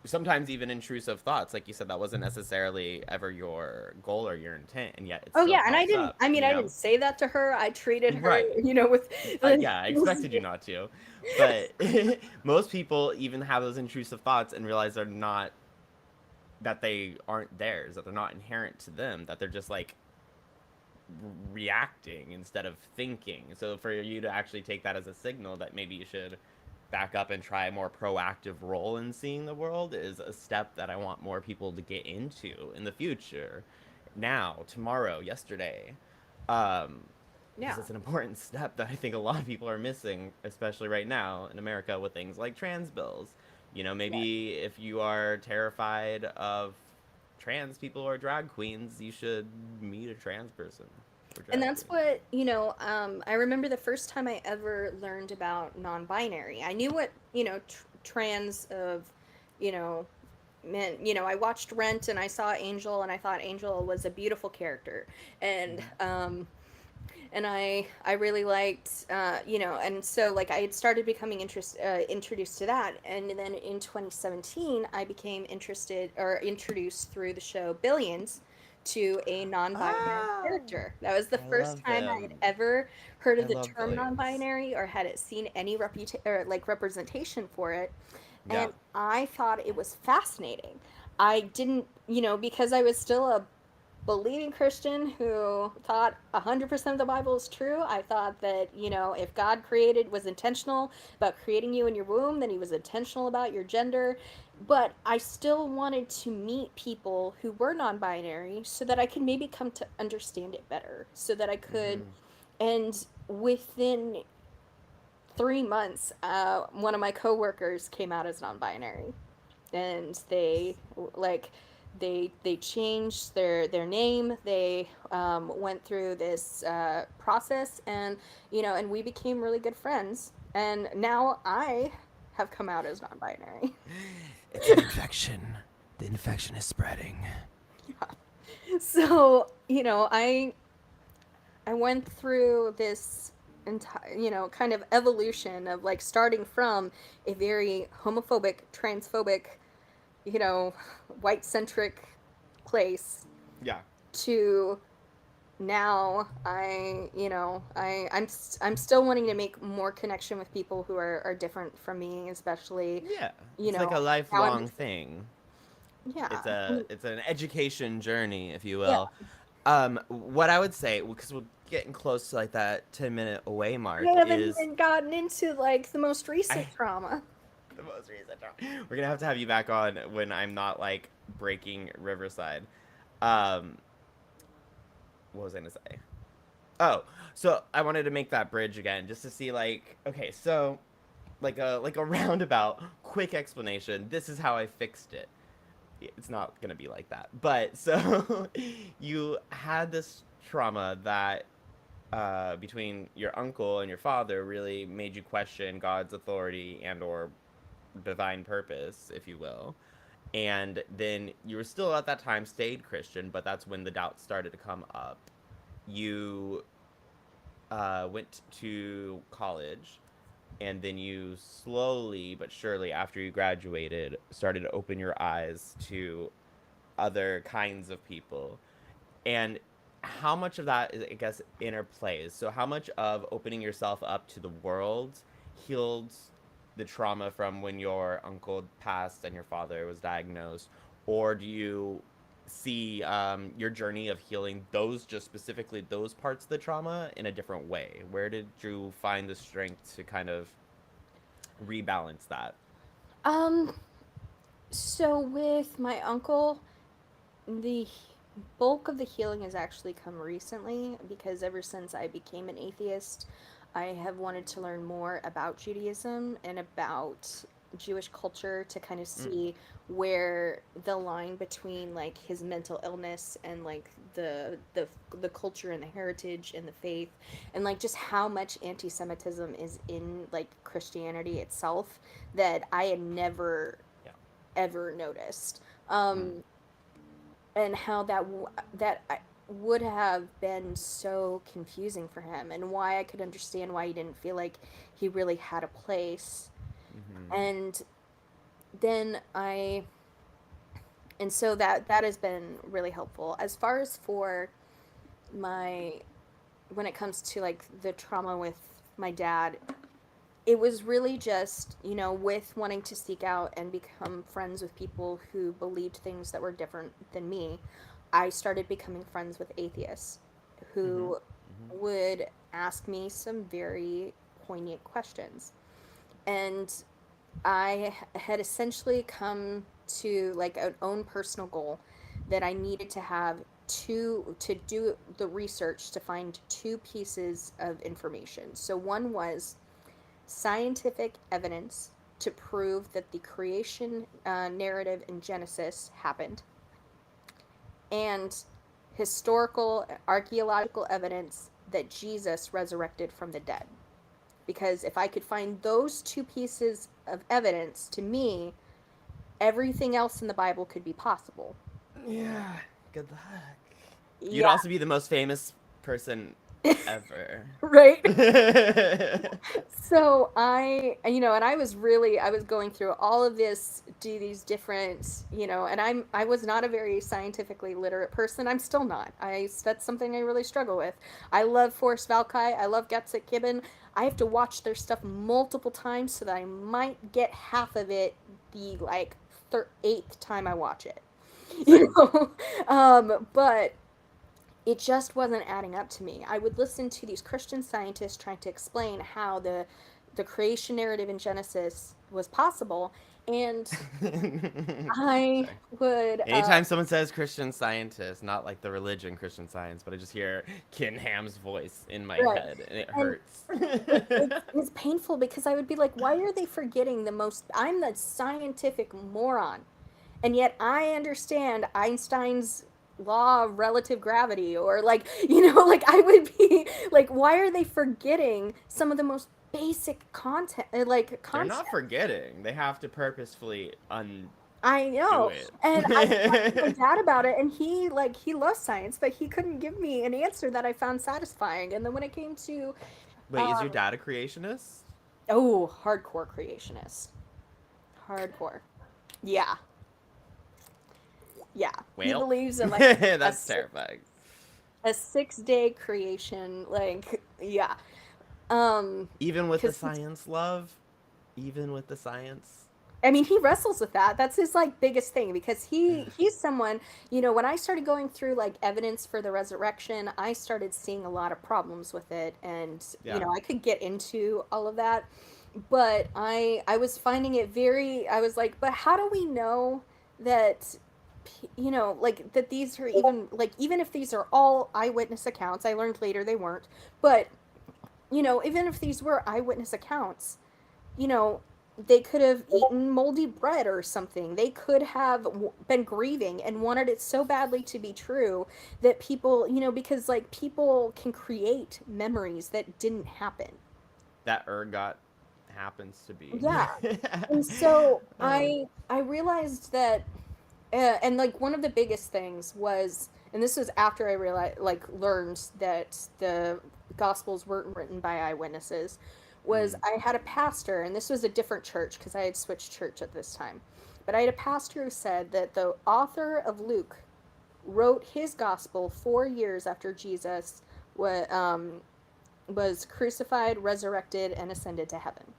sometimes even intrusive thoughts. Like you said, that wasn't necessarily ever your goal or your intent. And yet it oh still yeah, and pops up, I mean, you I know? didn't say that to her. I treated her, Right. with Yeah, I expected you not to. But most people even have those intrusive thoughts and realize they're not, that they aren't theirs, that they're not inherent to them, that they're just like reacting instead of thinking. So for you to actually take that as a signal that maybe you should back up and try a more proactive role in seeing the world is a step that I want more people to get into in the future. Now, tomorrow, yesterday. Um, because yeah. it's an important step that I think a lot of people are missing, especially right now in America with things like trans bills. You know, Yeah. maybe if you are terrified of trans people or drag queens, you should meet a trans person or And drag that's queen. what, I remember the first time I ever learned about non-binary. I knew what, trans of, you know, meant. I watched Rent and I saw Angel and I thought Angel was a beautiful character. And, Mm-hmm. I really liked, and so like I had started becoming introduced to that. And then in 2017, I became interested or introduced through the show Billions to a non-binary Oh, character. That was the I first love time I had them. ever heard I of the love term Billions. non-binary or had it seen any or like representation for it. Yeah. And I thought it was fascinating. I didn't, because I was still a believing Christian who thought 100% of the Bible is true. I thought that, if God was intentional about creating you in your womb, then he was intentional about your gender. But I still wanted to meet people who were non binary so that I could maybe come to understand it better, so that I could. Mm-hmm. And within 3 months, one of my coworkers came out as non binary, and they changed their name. They went through this process, and and we became really good friends. And now I have come out as non-binary. It's an infection. The infection is spreading. So I went through this entire kind of evolution of like starting from a very homophobic, transphobic, you know white centric place Yeah. to now I'm still wanting to make more connection with people who are different from me, especially Yeah. you It's like know a now I'm lifelong thing. yeah It's an education journey, if you yeah will. What I would say, because we're getting close to like that 10-minute away we mark, haven't is even gotten into like the most recent I trauma. the most recent. We're gonna have to have you back on when I'm not like breaking Riverside. Um, what was I gonna say? Oh, so I wanted to make that bridge again, just to see like, okay, so like a roundabout, quick explanation. This is how I fixed it. It's not gonna be like that, but so you had this trauma that between your uncle and your father really made you question God's authority and or divine purpose, if you will. And then you were still at that time stayed Christian, but that's when the doubts started to come up. You went to college, and then you slowly but surely, after you graduated, started to open your eyes to other kinds of people. And how much of that is, I guess, interplays? So, how much of opening yourself up to the world healed the trauma from when your uncle passed and your father was diagnosed? Or do you see your journey of healing those, just specifically those parts of the trauma, in a different way? Where did you find the strength to kind of rebalance that? um so with my uncle, the bulk of the healing has actually come recently, because ever since I became an atheist, I have wanted to learn more about Judaism and about Jewish culture to kind of see where the line between like his mental illness and like the culture and the heritage and the faith and like just how much anti-Semitism is in like Christianity itself that I had never Yeah. ever noticed. Mm. And how would have been so confusing for him, and why I could understand why he didn't feel like he really had a place. Mm-hmm. And then I, and so that has been really helpful as far as for my, when it comes to like the trauma with my dad. It was really just, with wanting to seek out and become friends with people who believed things that were different than me. I started becoming friends with atheists Mm-hmm. who Mm-hmm. would ask me some very poignant questions. And I had essentially come to like an own personal goal that I needed to have to do the research to find two pieces of information. So one was scientific evidence to prove that the creation narrative in Genesis happened, and historical archaeological evidence that Jesus resurrected from the dead. Because if I could find those two pieces of evidence, to me, everything else in the Bible could be possible. Yeah. Good luck. You'd Yeah, also be the most famous person ever. right. So and I was going through all of this, do these different, and I was not a very scientifically literate person. I'm still not. That's something I really struggle with. I love Forrest Valkai. I love Getzik Gibbon. I have to watch their stuff multiple times so that I might get half of it the like eighth time I watch it. Same. But it just wasn't adding up to me. I would listen to these Christian scientists trying to explain how the creation narrative in Genesis was possible, and I Sorry. would Anytime someone says Christian Scientist, not like the religion Christian Science, but I just hear Ken Ham's voice in my right, head and it and hurts. it's painful because I would be like, why are they forgetting the most? I'm the scientific moron, and yet I understand Einstein's law of relative gravity, or like, like I would be like, why are they forgetting some of the most basic content, like They're not concepts? forgetting. They have to purposefully undo I know. And I talked to my it. dad about it, and he loves science, but he couldn't give me an answer that I found satisfying. And then when it came to Wait, is your um dad a creationist? hardcore creationist. Hardcore. Yeah. Yeah. He Well, believes in like a that's terrifying. a 6 day creation, like, yeah. Even with the Because science, love? Even with the science? I mean, he wrestles with that. That's his like biggest thing, because he's someone, when I started going through like evidence for the resurrection, I started seeing a lot of problems with it, and Yeah. I could get into all of that, but I was finding it very, I was like, but how do we know that like that these are even, like, even if these are all eyewitness accounts, I learned later they weren't, but even if these were eyewitness accounts, you know, they could have eaten moldy bread or something. They could have been grieving and wanted it so badly to be true that people, because like people can create memories that didn't happen. That ergot happens to be. Yeah. And so uh, I realized that, and like one of the biggest things was, and this was after I realized, like, learned that the gospels weren't written by eyewitnesses, was mm, I had a pastor, and this was a different church because I had switched church at this time, but I had a pastor who said that the author of Luke wrote his gospel 4 years after Jesus was crucified, resurrected, and ascended to heaven.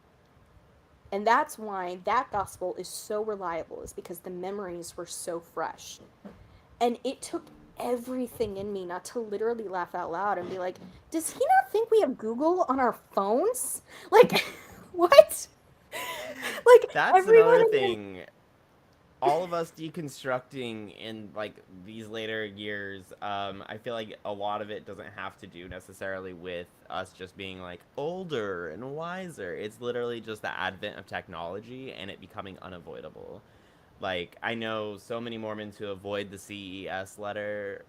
And that's why that gospel is so reliable, is because the memories were so fresh. And it took everything in me not to literally laugh out loud and be like, does he not think we have Google on our phones? Like, what? Like, that's everyone another in his, thing. all of us deconstructing in like these later years, I feel like a lot of it doesn't have to do necessarily with us just being like older and wiser. It's literally just the advent of technology and it becoming unavoidable. Like I know so many Mormons who avoid the CES letter,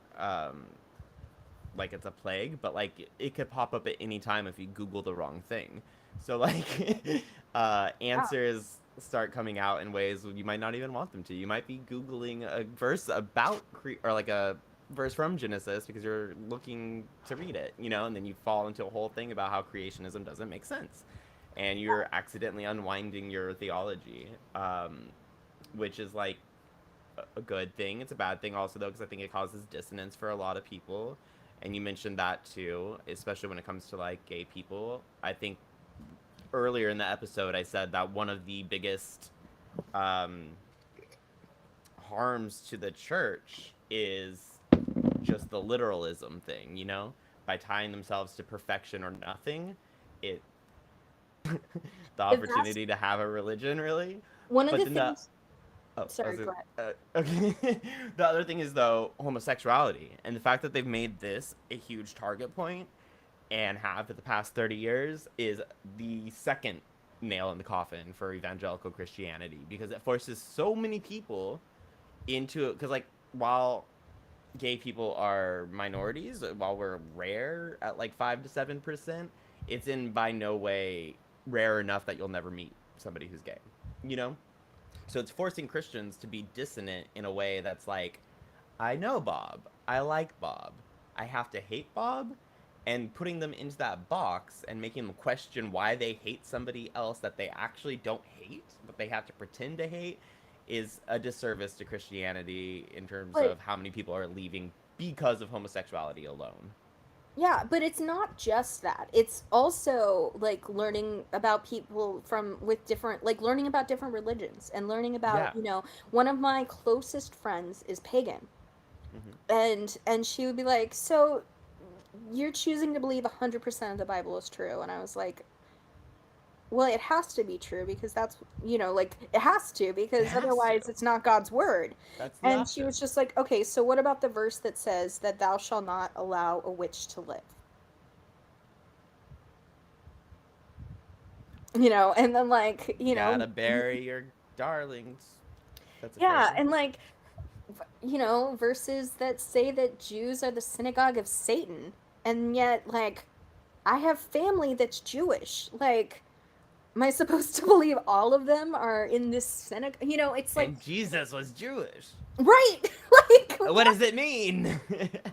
like it's a plague, but like it could pop up at any time if you Google the wrong thing. So like Yeah. answers start coming out in ways you might not even want them to. You might be Googling a verse about or like a verse from Genesis because you're looking to read it, you know, and then you fall into a whole thing about how creationism doesn't make sense, and you're accidentally unwinding your theology, which is like a good thing. It's a bad thing also though because I think it causes dissonance for a lot of people. And you mentioned that too, especially when it comes to like gay people. I think earlier in the episode I said that one of the biggest um, harms to the church is just the literalism thing, you know? By tying themselves to perfection or nothing, it the If that's opportunity to have a religion really. one of But the then the things. Oh, Sorry, go ahead. okay. The other thing is though homosexuality and the fact that they've made this a huge target point and have for the past 30 years is the second nail in the coffin for evangelical Christianity because it forces so many people into it. Because like while gay people are minorities, while we're rare at like 5 to 7%, it's in by no way rare enough that you'll never meet somebody who's gay, you know. So it's forcing Christians to be dissonant in a way that's like, I know Bob. I like Bob. I have to hate Bob. And putting them into that box and making them question why they hate somebody else that they actually don't hate, but they have to pretend to hate, is a disservice to Christianity in terms But of how many people are leaving because of homosexuality alone. yeah, but it's not just that. It's also like learning about people from with different, like learning about different religions and learning about, Yeah. one of my closest friends is pagan. Hmm. And she would be like, "So you're choosing to believe 100% of the Bible is true." And I was like, "Well, it has to be true because that's, like it has to It because has to. otherwise it's not God's word." That's the And she option. was just like, "Okay, so what about the verse that says that thou shalt not allow a witch to live?" And then like, Gotta bury your darlings. That's a yeah, phrase. and like, verses that say that Jews are the synagogue of Satan. And yet, like, I have family that's Jewish. Like, am I supposed to believe all of them are in this synagogue? It's like, And Jesus was Jewish. right, like, What what? does it mean?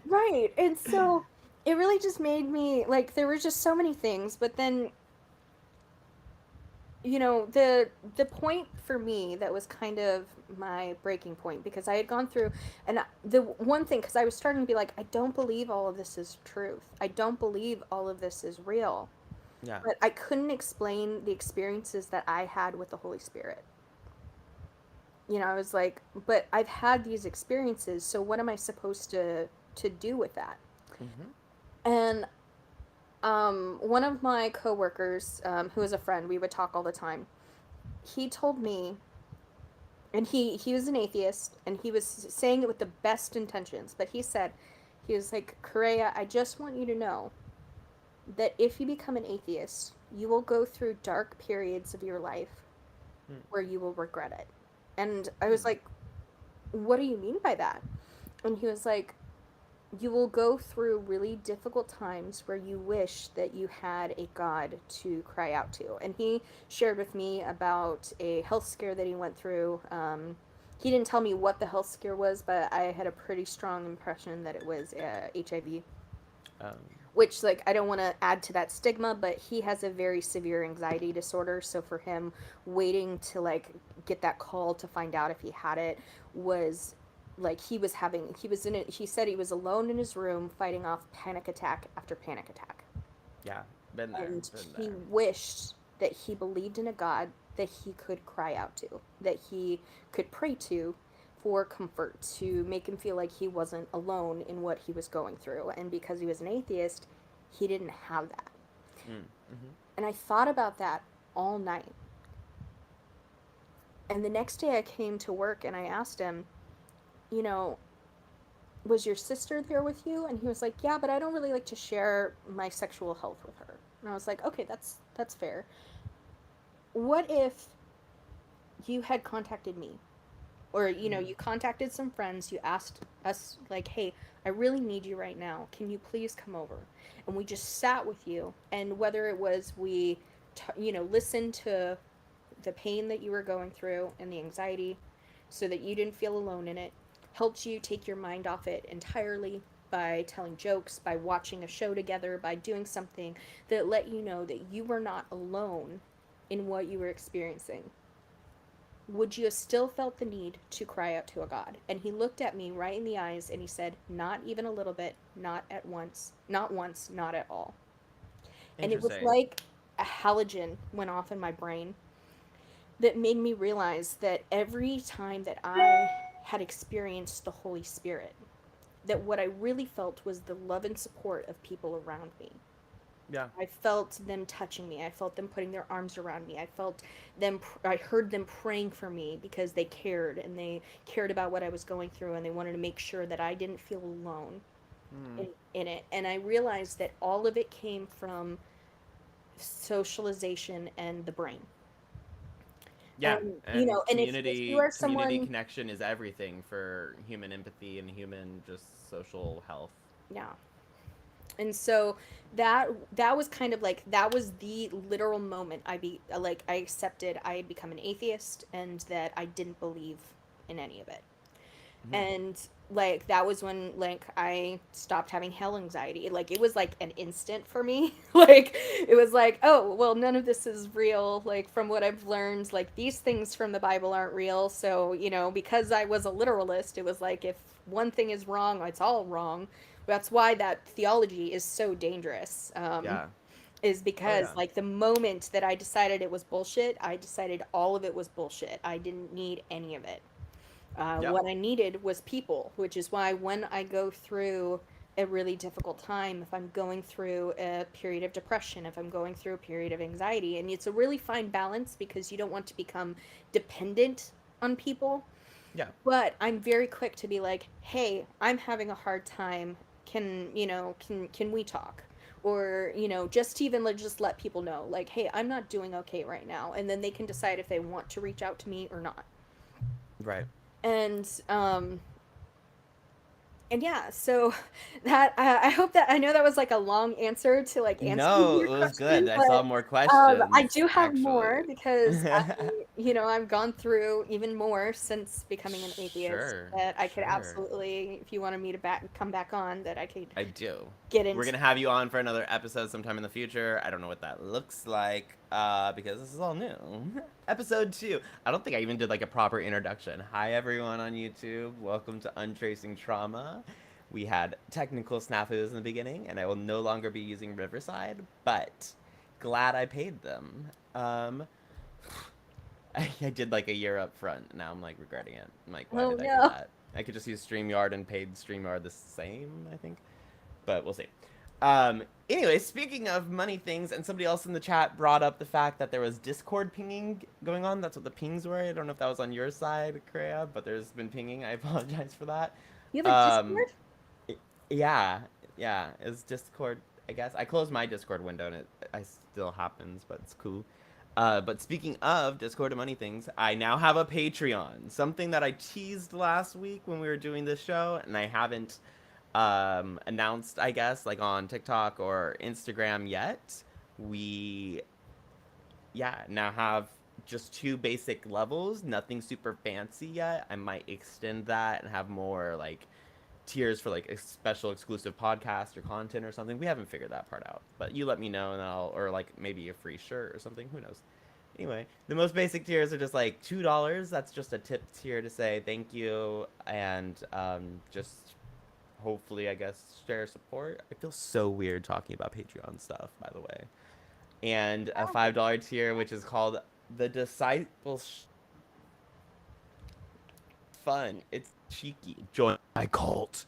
Right. And so it really just made me like, there were just so many things, but then the point for me that was kind of my breaking point, because I had gone through, and the one thing, because I was starting to be like, I don't believe all of this is truth, I don't believe all of this is real, Yeah. but I couldn't explain the experiences that I had with the Holy Spirit. I was like, but I've had these experiences, so what am I supposed to do with that? Hmm. And one of my coworkers, who is a friend, we would talk all the time. He told me, and he was an atheist, and he was saying it with the best intentions, but he was like, Karayah, I just want you to know that if you become an atheist, you will go through dark periods of your life where you will regret it. And I was Hmm. like, what do you mean by that? And he was like, you will go through really difficult times where you wish that you had a God to cry out to. And he shared with me about a health scare that he went through. He didn't tell me what the health scare was, but I had a pretty strong impression that it was HIV. Um, Which, like, I don't want to add to that stigma, but he has a very severe anxiety disorder. So for him, waiting to, like, get that call to find out if he had it was like he was in it. He said he was alone in his room fighting off panic attack after panic attack. yeah, been there, And been he there. wished that he believed in a God that he could cry out to, that he could pray to for comfort, to make him feel like he wasn't alone in what he was going through. And because he was an atheist, he didn't have that. Mm, hmm. And I thought about that all night. And the next day I came to work and I asked him, you know, was your sister there with you? And he was like, yeah, but I don't really like to share my sexual health with her. And I was like, okay, that's fair. What if you had contacted me, or you contacted some friends, you asked us like, hey, I really need you right now, can you please come over, and we just sat with you, and whether it was we listened to the pain that you were going through and the anxiety so that you didn't feel alone in it, helped you take your mind off it entirely by telling jokes, by watching a show together, by doing something that let you know that you were not alone in what you were experiencing, would you have still felt the need to cry out to a God? And he looked at me right in the eyes and he said, not even a little bit, not at once, not at all. And it was Interesting. like a halogen went off in my brain that made me realize that every time that I had experienced the Holy Spirit, that what I really felt was the love and support of people around me. Yeah. I felt them touching me. I felt them putting their arms around me. I heard them praying for me because they cared, and they cared about what I was going through, and they wanted to make sure that I didn't feel alone Hmm. in it. And I realized that all of it came from socialization and the brain. Yeah, You and know, and if you are community someone, connection is everything for human empathy and human just social health. yeah. And so that was kind of like, that was the literal moment I accepted I had become an atheist and that I didn't believe in any of it. Hmm. And like that was when like I stopped having hell anxiety. Like it was like an instant for me. Like it was like, oh well, none of this is real. Like from what I've learned, like these things from the Bible aren't real. So because I was a literalist, it was like if one thing is wrong, it's all wrong. That's why that theology is so dangerous. Yeah. Is Oh because yeah. like the moment that I decided it was bullshit, I decided all of it was bullshit. I didn't need any of it. Yep. What I needed was people, which is why when I go through a really difficult time, if I'm going through a period of depression, if I'm going through a period of anxiety, and it's a really fine balance because you don't want to become dependent on people. Yeah. But I'm very quick to be like, hey, I'm having a hard time. Can we talk? Or, just even just let people know, like, hey, I'm not doing okay right now. And then they can decide if they want to reach out to me or not. Right. And yeah, so that I hope that I know that was like a long answer to like answering No, your it was good. question, I saw but more I questions do have more actually. because I've gone through even more since becoming an atheist Sure. that I could Sure. absolutely, if you wanted me to come back on, that I could I do. get We're into. gonna have you on for another episode sometime in the future. I don't know what that looks like, because this is all new. Episode 2. I don't think I even did like a proper introduction. Hi everyone on YouTube. Welcome to Untracing Trauma. We had technical snafus in the beginning, and I will no longer be using Riverside, but glad I paid them. I did like a year up front. Now I'm like regretting it. I'm like, why Oh did I do no. that? I could just use StreamYard and paid StreamYard the same, I think. But we'll see. Anyway, speaking of money things, and somebody else in the chat brought up the fact that there was Discord pinging going on. That's what the pings were. I don't know if that was on your side, Karayah, but there's been pinging. I apologize for that. You have a Um, Discord? yeah, yeah, it's Discord. I guess I closed my Discord window and it still happens, but it's cool. But speaking of Discord and money things, I now have a Patreon. Something that I teased last week when we were doing this show, and I haven't announced, I guess, like on TikTok or Instagram yet. We, yeah, now have just 2 basic levels, nothing super fancy yet. I might extend that and have more like tiers for like a special exclusive podcast or content or something. We haven't figured that part out, but you let me know and I'll, or like maybe a free shirt or something. Who knows? Anyway, the most basic tiers are just like $2. That's just a tip tier to say thank you and just hopefully, I guess, share support. I feel so weird talking about Patreon stuff, by the way. And a $5 tier, which is called the Disciples Fun. It's cheeky. Join my cult.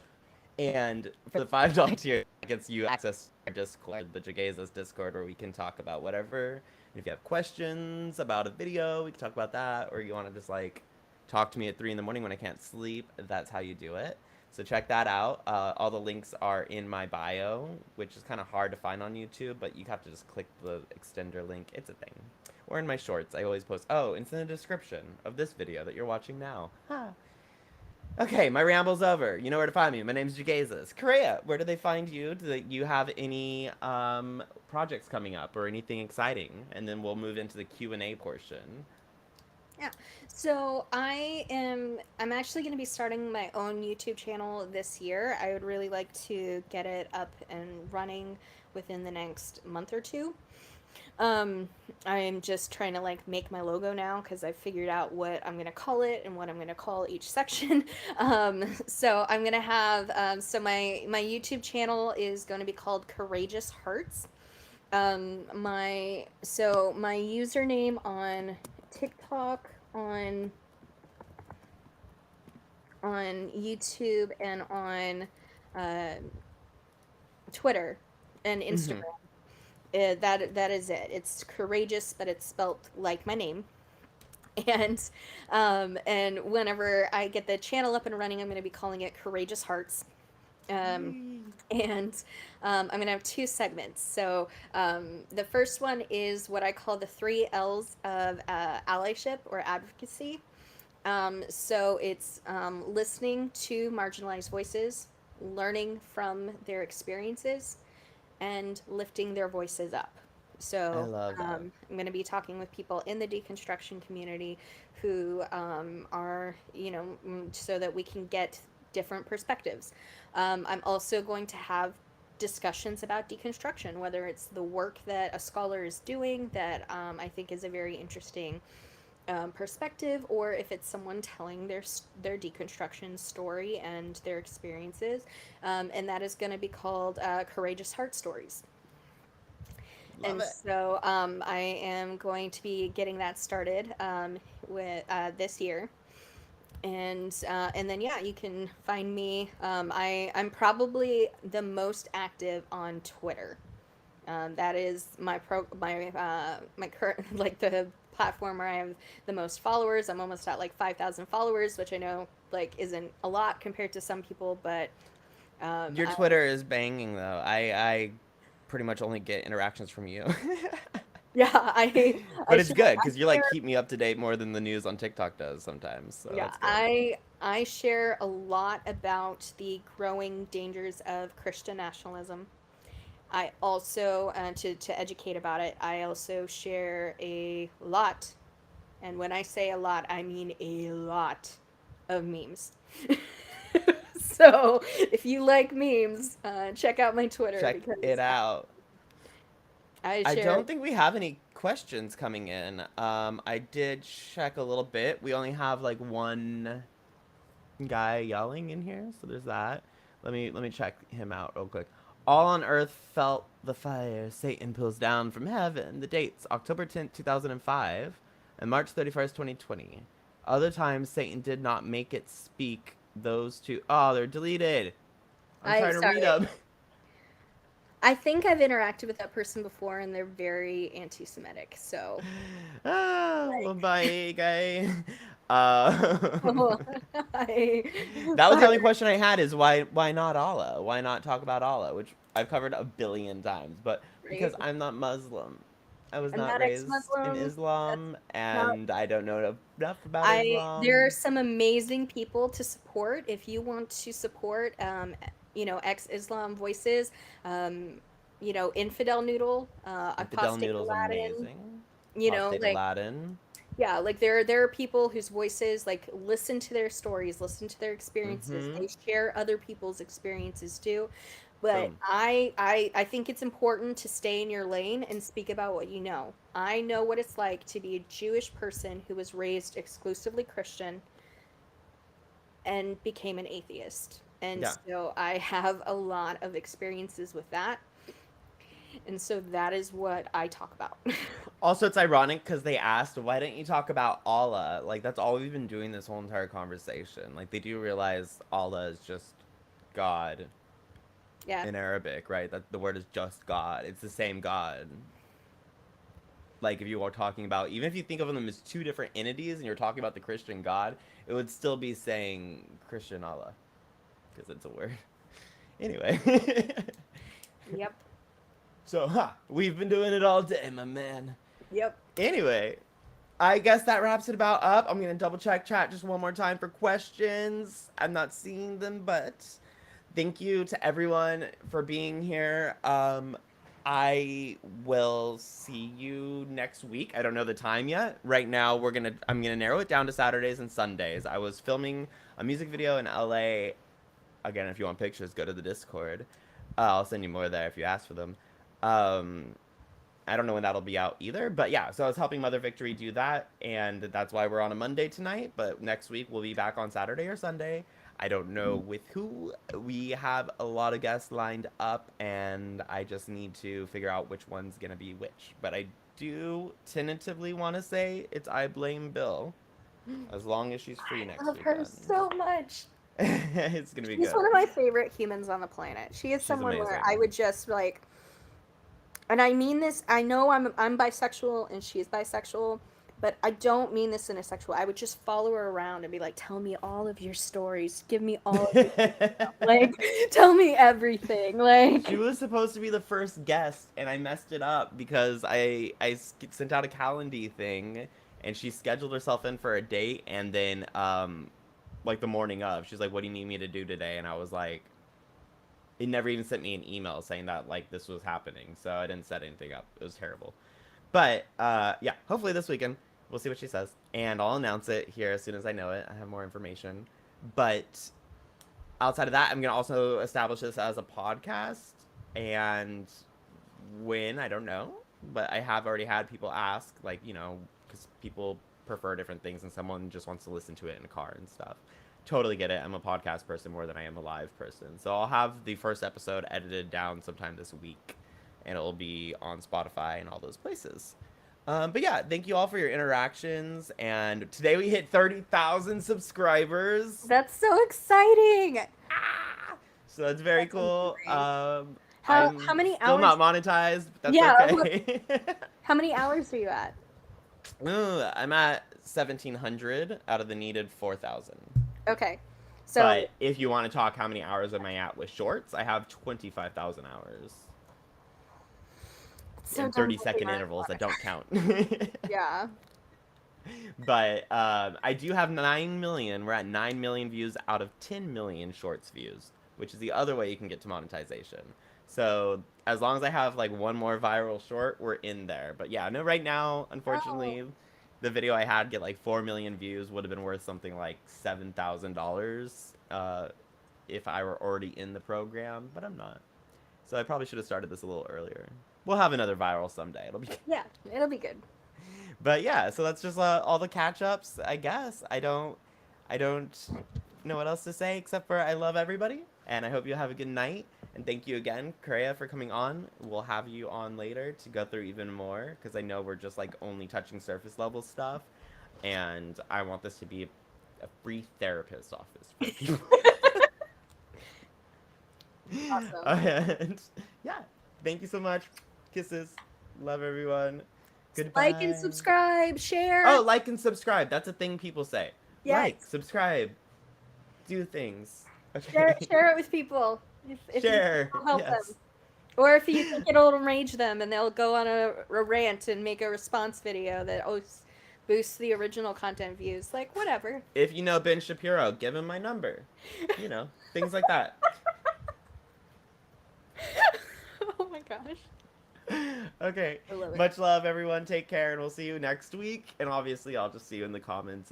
And for the $5 tier, it gets you access to our Discord, the JeGaysus Discord, where we can talk about whatever And if you have questions about a video, we can talk about that. Or you want to just like talk to me at 3 in the morning when I can't sleep, that's how you do it. So check that out. All the links are in my bio, which is kind of hard to find on YouTube, but you have to just click the extender link. It's a thing. Or in my shorts, I always post, oh, it's in the description of this video that you're watching now. Huh. Okay, my ramble's over. You know where to find me. My name's JeGaysus. Karayah, where do they find you? Do you have any projects coming up or anything exciting? And then we'll move into the Q&A portion. Yeah. So I'm actually going to be starting my own YouTube channel this year. I would really like to get it up and running within the next month or two. I'm just trying to like make my logo now because I figured out what I'm gonna call it and what I'm gonna call each section. So I'm gonna have so my YouTube channel is going to be called Karaygeous Hearts. My username on TikTok, on YouTube, and on uh, Twitter and Instagram. Mm-hmm. That is it. It's Karaygeous, but it's spelled like my name. And and whenever I get the channel up and running, I'm going to be calling it Karaygeous Hearts. Um, and I'm going to have two segments. So the first one is what I call the 3 L's of allyship or advocacy. So it's listening to marginalized voices, learning from their experiences, and lifting their voices up. I So love that. I'm going to be talking with people in the deconstruction community who are, so that we can get different perspectives. I'm also going to have discussions about deconstruction, whether it's the work that a scholar is doing that I think is a very interesting perspective, or if it's someone telling their deconstruction story and their experiences, and that is going to be called Karaygeous Heart Stories. Love And it. so I am going to be getting that started with this year, and then yeah, you can find me. I'm probably the most active on Twitter. That is my current like the platform where I have the most followers. I'm almost at like 5,000 followers, which I know like isn't a lot compared to some people, but Your I, Twitter is banging though. I pretty much only get interactions from you. yeah, But it's good I because you like share keep me up to date more than the news on TikTok does sometimes. So yeah that's good. I share a lot about the growing dangers of Christian nationalism. I also to educate about it. I also share a lot, and when I say a lot, I mean a lot of memes. So if you like memes, check out my Twitter Check it because out. I I share. don't think we have any questions coming in. I did check a little bit. We only have like one guy yelling in here, so there's that. Let me check him out real quick. All on earth felt the fire Satan pulls down from heaven. The dates October 10th, 2005 and March 31st, 2020. Other times Satan did not make it speak. Those two, oh, they're deleted. I'm I trying to read sorry. them. I think I've interacted with that person before, and they're very anti-Semitic. So Ah, well, like, bye, guy. Um, I, that was the but only question I had is why not Allah? Why not talk about Allah? Which I've covered a billion times, but because right, I'm not Muslim. I was I'm not not raised in ex-Muslim. That's Islam not. and I don't know enough about There are Islam. some amazing people to support if you want to support, ex-Islam voices. Um, Infidel Noodle, Infidel Apostate Noodle's Aladdin. amazing. Apostate Like Aladdin. yeah, like there are people whose voices like listen to their stories, listen to their experiences. Mm-hmm. They share other people's experiences too. But Boom. I think it's important to stay in your lane and speak about what you know. I know what it's like to be a Jewish person who was raised exclusively Christian and became an atheist. And Yeah. so I have a lot of experiences with that. And so that is what I talk about. Also, it's ironic because they asked, why didn't you talk about Allah? Like, that's all we've been doing this whole entire conversation. Like, they do realize Allah is just God Yeah. in Arabic, right? That the word is just God. It's the same God. like if you are talking about, even if you think of them as two different entities and you're talking about the Christian God, it would still be saying Christian Allah because it's a word. Anyway. Yep. So, we've been doing it all day, my man. Yep. Anyway, I guess that wraps it about up. I'm gonna double check chat just one more time for questions. I'm not seeing them, but thank you to everyone for being here. I will see you next week. I don't know the time yet. Right now, I'm gonna narrow it down to Saturdays and Sundays. I was filming a music video in LA. Again, if you want pictures, go to the Discord. I'll send you more there if you ask for them. Um, I don't know when that'll be out either, but yeah, so I was helping Mother Victory do that, and that's why we're on a Monday tonight, but next week we'll be back on Saturday or Sunday. I don't know with who. We have a lot of guests lined up, and I just need to figure out which one's gonna be which. But I do tentatively want to say it's I Blame Bill, as long as she's free next I love her weekend. so much. It's gonna be She's good. one of my favorite humans on the planet. She is She's someone where amazing. I would just like, and I mean this. I know I'm bisexual and she's bisexual, but I don't mean this in a sexual. I would just follow her around and be like, "Tell me all of your stories. Give me all of your like, tell me everything." Like, She was supposed to be the first guest, and I messed it up because I sent out a Calendly thing, and she scheduled herself in for a date, and then like the morning of, she's like, "What do you need me to do today?" And I was like, it never even sent me an email saying that like this was happening, so I didn't set anything up. It was terrible. But yeah, hopefully this weekend we'll see what she says, and I'll announce it here as soon as I know it. I have more information, but outside of that, I'm gonna also establish this as a podcast, and when I don't know, but I have already had people ask, like, you know, because people prefer different things, and someone just wants to listen to it in a car and stuff. Totally get it. I'm a podcast person more than I am a live person, so I'll have the first episode edited down sometime this week, and it'll be on Spotify and all those places. But yeah, thank you all for your interactions. And today we hit 30,000 subscribers. that's so exciting. So that's very That's cool. amazing. How I'm many still hours? not monetized, but that's Yeah. okay. How many hours are you at? Ooh, I'm at 1,700 out of the needed 4,000. Okay. So But if you want to talk how many hours am I at with shorts, I have 25,000 hours. so In dumb 30-second looking intervals at that don't count. yeah. But I do have 9 million. We're at 9 million views out of 10 million shorts views, which is the other way you can get to monetization. So as long as I have like one more viral short, we're in there. But yeah, no, right now, unfortunately, the video I had get like 4 million views would have been worth something like $7,000 if I were already in the program, but I'm not. So I probably should have started this a little earlier. We'll have another viral someday. It'll be Yeah, it'll be good. But yeah, so that's just all the catch ups, I guess. I don't know what else to say except for I love everybody, and I hope you have a good night. And thank you again, Karayah, for coming on. We'll have you on later to go through even more, because I know we're just like only touching surface level stuff, and I want this to be a free therapist office for people. Awesome. And yeah, thank you so much. Kisses. Love everyone. Goodbye. Like and subscribe, share. Oh, like and subscribe. That's a thing people say. Yes. Like, subscribe, do things. share, Okay. share it with people. If Share. it'll help Yes. them. Or if you think it'll enrage them and they'll go on a rant and make a response video that boosts the original content views. Like, whatever. If you know Ben Shapiro, give him my number. You know, things like that. Oh my gosh. Okay. I love it. Much love, everyone. Take care, and we'll see you next week. And obviously, I'll just see you in the comments and